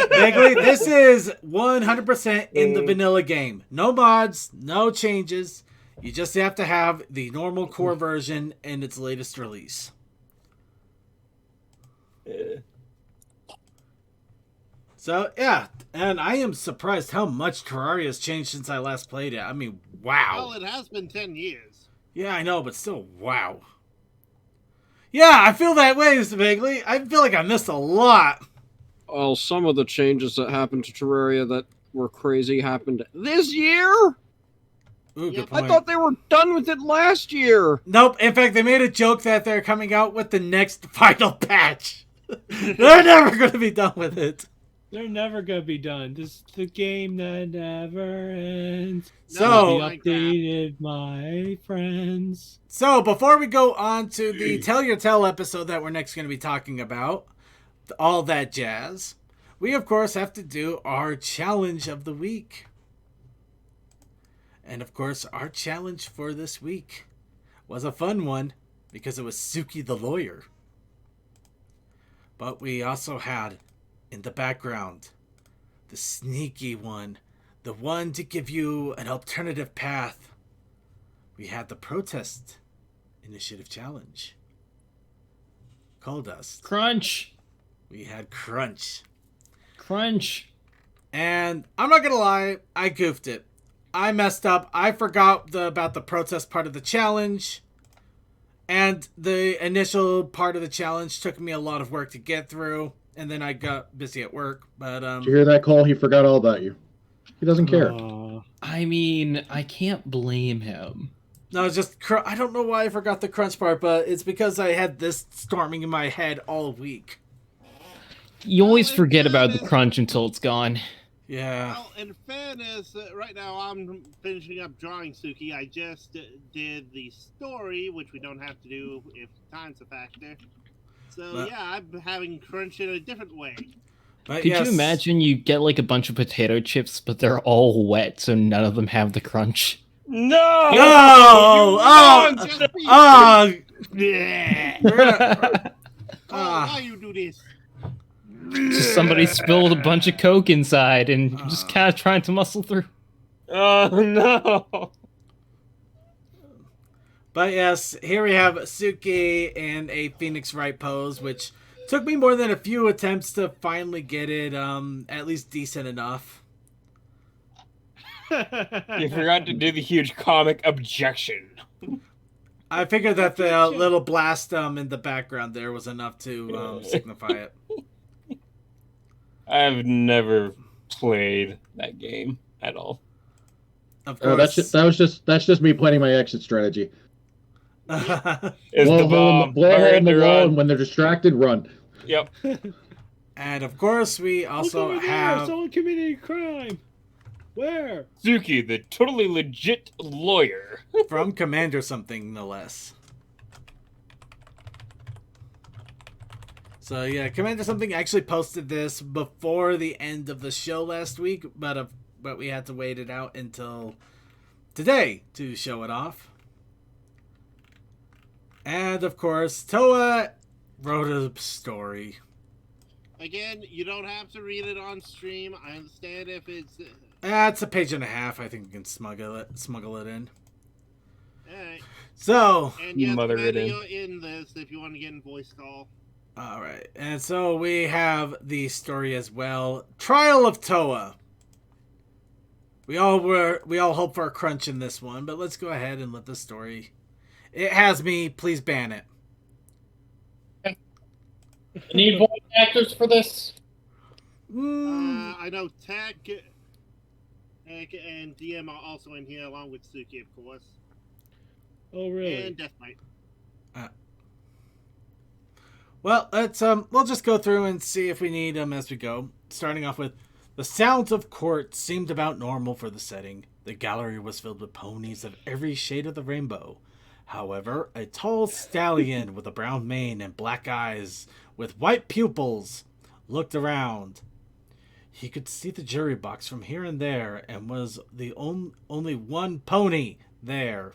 vaguely, this is 100% in the vanilla game. No mods, no changes. You just have to have the normal core version in its latest release. So, yeah, and I am surprised how much Terraria has changed since I last played it. I mean, wow. Well, it has been 10 years. Yeah, I know, but still, wow. Yeah, I feel that way, Mr. Bigley. I feel like I missed a lot. Well, some of the changes that happened to Terraria that were crazy happened this year? Ooh, Yep. good point. I thought they were done with it last year. Nope, in fact, they made a joke that they're coming out with the next final patch. They're never going to be done with it. They're never gonna be done. This is the game that never ends. So, Be updated, my friends. So, before we go on to the Tell Your Tell episode that we're next going to be talking about, all that jazz, we of course have to do our challenge of the week. And of course, our challenge for this week was a fun one because it was Suki the lawyer. But we also had in the background the sneaky one, the one to give you an alternative path. We had the protest initiative challenge. Coal dust. Crunch. We had crunch. Crunch. And I'm not gonna lie, I goofed it. I messed up. I forgot about the protest part of the challenge. And the initial part of the challenge took me a lot of work to get through. And then I got busy at work. But Did you hear that, Cole? He forgot all about you. He doesn't care. I mean, I can't blame him. No, it's just I don't know why I forgot the crunch part, but it's because I had this storming in my head all week. You always forget about the crunch until it's gone. Yeah. Well, in fairness, right now I'm finishing up drawing Suki. I just did the story, which we don't have to do if time's a factor. So yeah, I'm having crunch in a different way. But Could you imagine you get like a bunch of potato chips, but they're all wet, so none of them have the crunch? No! No! Oh! Why you do this? Just somebody spilled a bunch of Coke inside and you're just kind of trying to muscle through. Oh no! But yes, here we have Suki in a Phoenix Wright pose, which took me more than a few attempts to finally get it at least decent enough. You forgot to do the huge comic objection. I figured that the little blast in the background there was enough to signify it. I've never played that game at all. Of course. That's just me planning my exit strategy. Is blow the bomb. blow a hole in the wall, run. and when they're distracted, run. Yep. And of course, we also Look over have there, someone committed a crime. Where? Suki, the totally legit lawyer. from Commander something, no less. So yeah, Commander something actually posted this before the end of the show last week, but we had to wait it out until today to show it off. And of course, Toa wrote a story. Again, you don't have to read it on stream. I understand if it's. It's a page and a half. I think we can smuggle it in. Alright. So, And yes, Mother it in. you're in this if you want to get in voice call. all right, and so we have the story as well. Trial of Toa. We all hope for a crunch in this one, but let's go ahead and let the story. It has me. Please ban it. Need voice actors for this? I know Tech and DM are also in here along with Suki, of course. Oh, really? And Death Knight. Well, let's we'll just go through and see if we need them as we go. Starting off with, the sounds of court seemed about normal for the setting. The gallery was filled with ponies of every shade of the rainbow. However, a tall stallion with a brown mane and black eyes with white pupils looked around. He could see the jury box from here and there and was the only one pony there.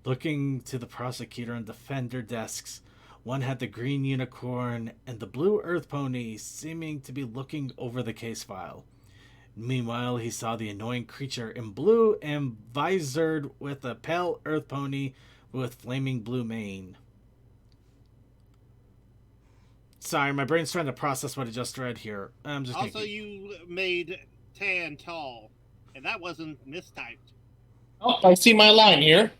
Looking to the prosecutor and defender desks, one had the green unicorn and the blue earth pony seeming to be looking over the case file. Meanwhile, he saw the annoying creature in blue and visored with a pale earth pony with flaming blue mane. Sorry, my brain's trying to process what I just read here. I'm just Also, gonna you made Tan tall, and that wasn't mistyped. Oh, I see my line here.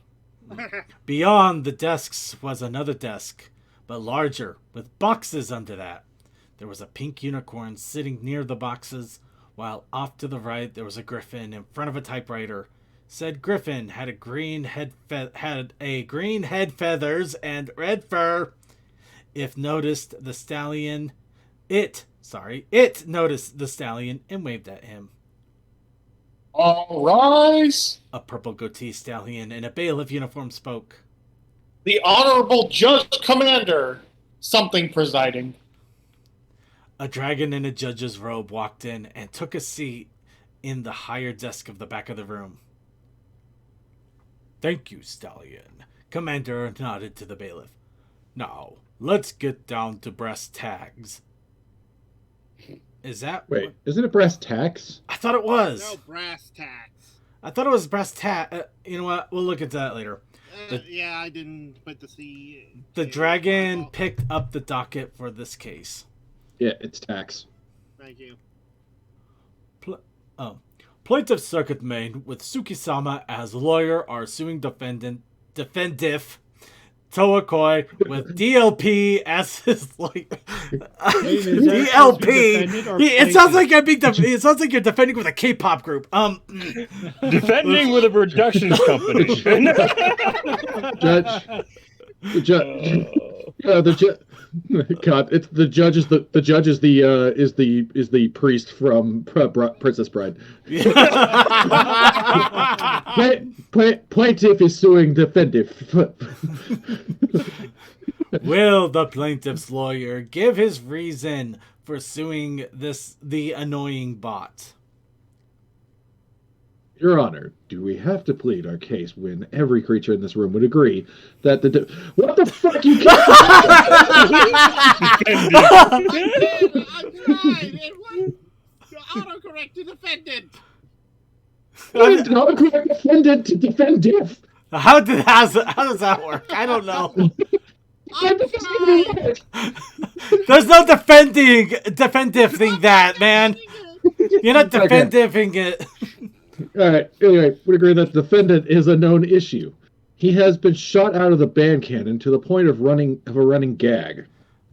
Beyond the desks was another desk, but larger, with boxes under that. There was a pink unicorn sitting near the boxes, while off to the right there was a griffin in front of a typewriter. Said griffin had a green head feathers and red fur. It noticed the stallion and waved at him. All rise. A purple goatee stallion in a bailiff uniform spoke. The Honorable Judge Commander. Something presiding. A dragon in a judge's robe walked in and took a seat in the higher desk of the back of the room. Thank you, Stallion. Commander nodded to the bailiff. Now, let's get down to brass tags. Is that... Wait, isn't it brass tacks? I thought it was. No brass tacks. I thought it was brass tack. You know what? We'll look into that later. Yeah, I didn't put the C. The dragon picked up the docket for this case. Yeah, it's tax. Thank you. Plaintiff Circuit Main with Suki-sama as lawyer are suing defendant Toakoi with DLP as his lawyer. DLP. It sounds like it sounds like you're defending with a K-pop group. Defending with a productions company. God, it's the judge is the judge is the priest from Princess Bride. Plaintiff is suing defendant. Will the plaintiff's lawyer give his reason for suing the annoying bot? Your Honor, do we have to plead our case when every creature in this room would agree that what the fuck you can't... I tried. It was autocorrect to defendant. Autocorrect defendant to defend diff. How does that work? I don't know. There's no defensive thing that, man. You're not defending it. All right. Anyway, we agree that the defendant is a known issue. He has been shot out of the band cannon to the point of a running gag.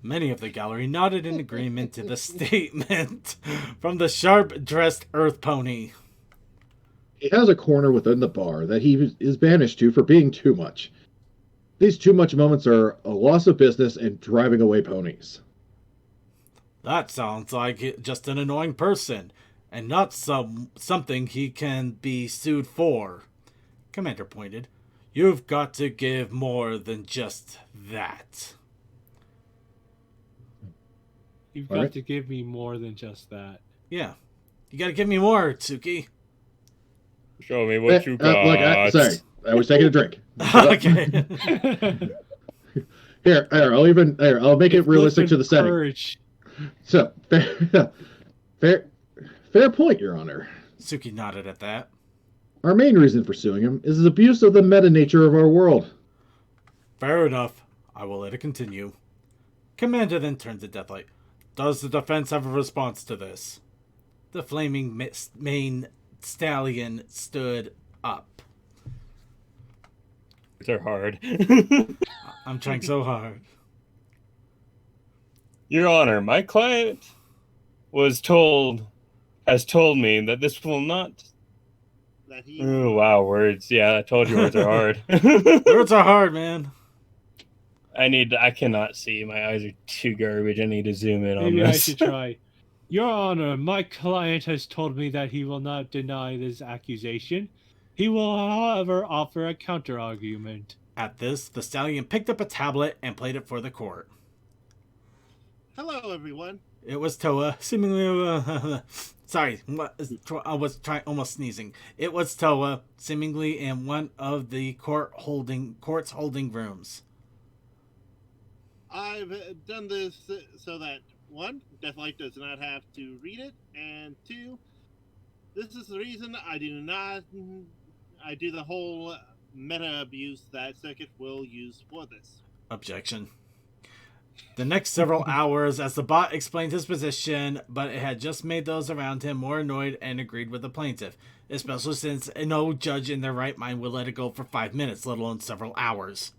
Many of the gallery nodded in agreement to the statement from the sharp-dressed earth pony. He has a corner within the bar that he is banished to for being too much. These too much moments are a loss of business and driving away ponies. That sounds like just an annoying person, and not something he can be sued for. Commander pointed. You've got to give more than just that. You've got to give me more than just that. Yeah. You gotta give me more, Tsuki. Show me what you got. Look, sorry. I was taking a drink. Okay. Here, I'll make it realistic to the setting. Courage. So, fair point, Your Honor. Tsuki nodded at that. Our main reason for suing him is his abuse of the meta nature of our world. Fair enough. I will let it continue. Commander then turned to Deathlight. Does the defense have a response to this? The flaming main stallion stood up. They're hard. I'm trying so hard. Your Honor, my client has told me that this will not... Oh, wow, words. Yeah, I told you words are hard. Words are hard, man. I cannot see. My eyes are too garbage. I need to zoom in on this. Maybe I should try. Your Honor, my client has told me that he will not deny this accusation. He will, however, offer a counter-argument. At this, the stallion picked up a tablet and played it for the court. Hello, everyone. It was Toa, seemingly... Sorry, I was almost sneezing. It was Toa, seemingly in one of the court's holding rooms. I've done this so that, 1, Deathlight does not have to read it, and 2, this is the reason I do the whole meta abuse that Circuit will use for this. Objection. The next several hours, as the bot explained his position, but it had just made those around him more annoyed and agreed with the plaintiff, especially since no judge in their right mind would let it go for 5 minutes, let alone several hours.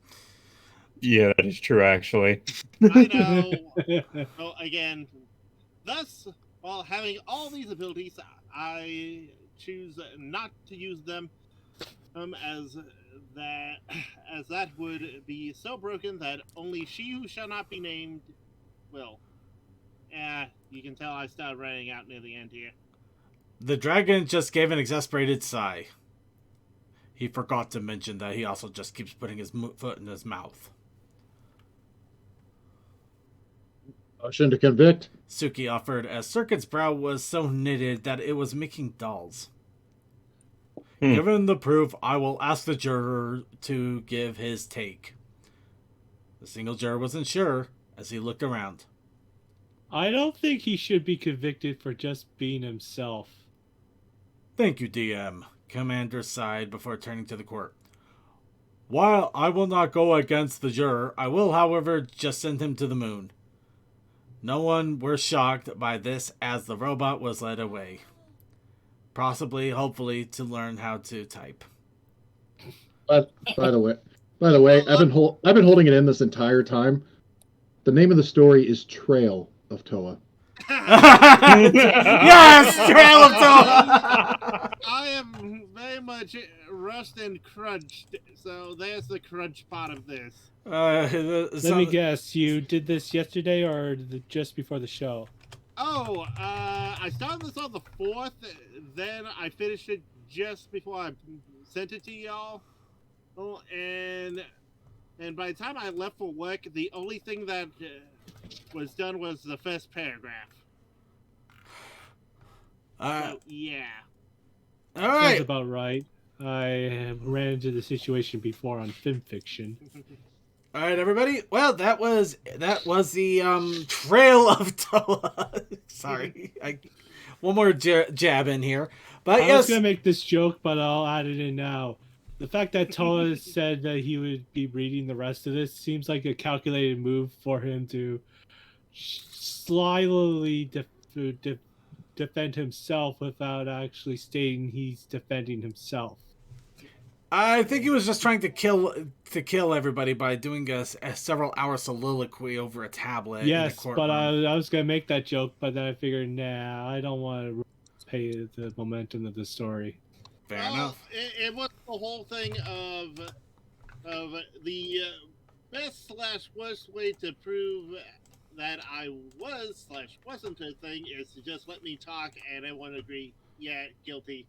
Yeah, that is true, actually. I know. Well, again, thus, while having all these abilities, I choose not to use them, as that would be so broken that only she who shall not be named will. You can tell I started running out near the end here. The dragon just gave an exasperated sigh. He forgot to mention that he also just keeps putting his foot in his mouth. Motion to convict. Suki offered, as Circuit's brow was so knitted that it was making dolls. Given the proof, I will ask the juror to give his take. The single juror wasn't sure as he looked around. I don't think he should be convicted for just being himself. Thank you, DM. Commander sighed before turning to the court. While I will not go against the juror, I will, however, just send him to the moon. No one were shocked by this as the robot was led away. Possibly, hopefully, to learn how to type. By the way, I've been holding it in this entire time. The name of the story is Trail of Toa. Yes, Trail of Toa. I am very much rust and crunched, so there's the crunch part of this. Let me guess, you did this yesterday or just before the show? Oh, I started this on the 4th, then I finished it just before I sent it to y'all. Oh, and by the time I left for work, the only thing that was done was the first paragraph. So, yeah. All right. Sounds about right. I ran into the situation before on FimFiction. All right, everybody. Well, that was the Trail of Toa. Sorry, one more jab in here, but I was gonna make this joke, but I'll add it in now. The fact that Toa said that he would be reading the rest of this seems like a calculated move for him to slyly defend himself without actually stating he's defending himself. I think he was just trying to kill everybody by doing a several-hour soliloquy over a tablet. Yes, in the but I was gonna make that joke, but then I figured, nah, I don't want to pay the momentum of the story. Fair enough. It was the whole thing of the best/worst way to prove that I was/wasn't a thing is to just let me talk and everyone agree, yeah, guilty.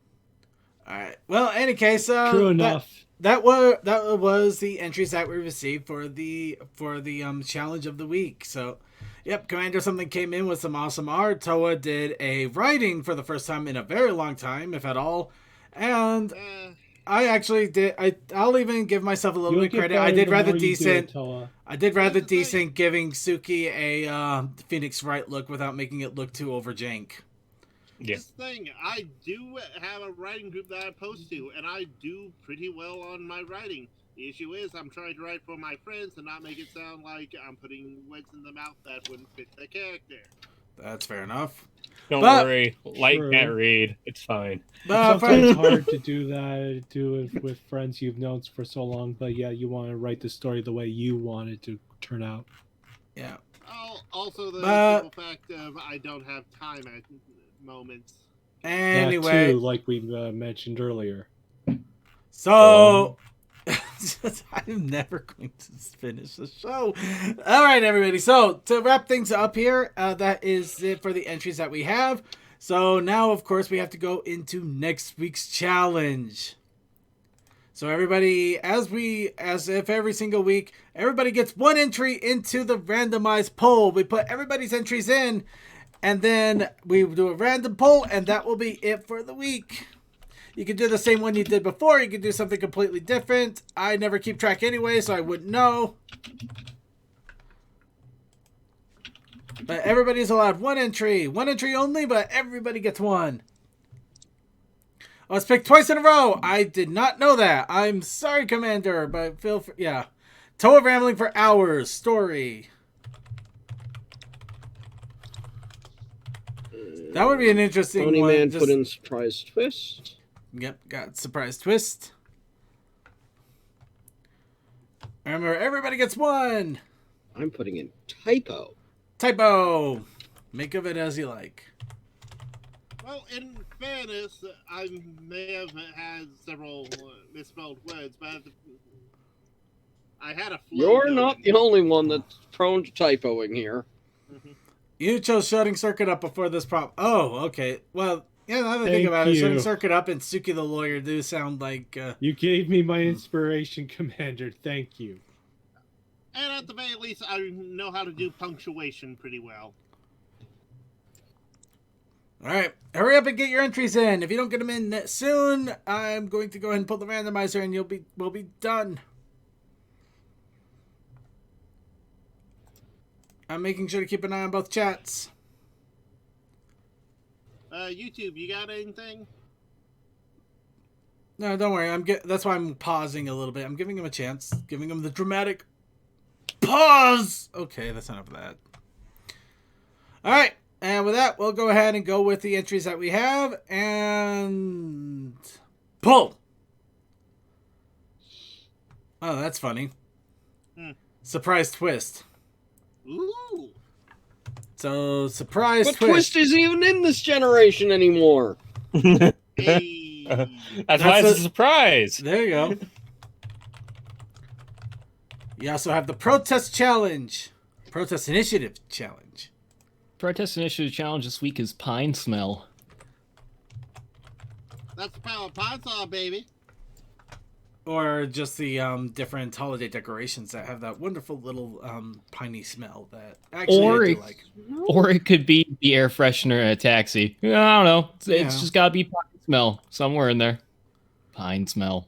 All right. Well, in any case, true enough. That was the entries that we received for the challenge of the week. So, yep, Commander something came in with some awesome art. Toa did a writing for the first time in a very long time, if at all, and I actually did. I'll even give myself a little bit of credit. I did rather decent. I did rather decent giving Suki a Phoenix Wright look without making it look too over jank. Yeah. This thing, I do have a writing group that I post to, and I do pretty well on my writing. The issue is I'm trying to write for my friends and not make it sound like I'm putting words in the mouth that wouldn't fit the character. That's fair enough. Don't worry, Light can't read. It's fine. Sometimes it's hard to do that, do it with friends you've known for so long, but yeah, you want to write the story the way you want it to turn out. Yeah. Also, the simple fact of I don't have time at moments. Anyway, that too, like we mentioned earlier. So I'm never going to finish the show. All right, everybody. So to wrap things up here, that is it for the entries that we have. So now, of course, we have to go into next week's challenge. So everybody, as if every single week, everybody gets one entry into the randomized poll. We put everybody's entries in, and then we do a random poll, and that will be it for the week. You can do the same one you did before. You can do something completely different. I never keep track anyway, so I wouldn't know. But everybody's allowed one entry. One entry only, but everybody gets one. I was picked twice in a row. I did not know that. I'm sorry, Commander, but feel free. Yeah. Toa rambling for hours. Story. That would be an interesting Brony one. Man Just- put in surprise twist. Yep, got surprise twist. Remember, everybody gets one. I'm putting in typo. Typo. Make of it as you like. Well, in fairness, I may have had several misspelled words, but I had a flow You're going. not the only one that's prone to typoing here. You chose Shutting Circuit Up before this prop. Oh, okay. Well, yeah, now that I think Thank about it, you. Shutting Circuit Up and Suki the Lawyer do sound like... You gave me my inspiration, Commander. Thank you. And at the very least, I know how to do punctuation pretty well. Alright, hurry up and get your entries in. If you don't get them in soon, I'm going to go ahead and pull the randomizer and we'll be done. I'm making sure to keep an eye on both chats. YouTube, you got anything? No, don't worry. That's why I'm pausing a little bit. I'm giving him a chance. Giving him the dramatic pause. Okay, that's enough of that. Alright, and with that, we'll go ahead and go with the entries that we have. And... pull! Oh, that's funny. Surprise twist. Ooh. So, surprise But twist. twist isn't even in this generation anymore. Hey. That's why it's a surprise. There you go. You also have the Protest Challenge. Protest Initiative Challenge. Protest Initiative Challenge this week is Pine Smell. That's the power of Pine Saw, baby. Or just the different holiday decorations that have that wonderful little piney smell that actually Or I do it- like. Or it could be the air freshener in a taxi. I don't know. It's Yeah. just gotta be pine smell somewhere in there. Pine smell.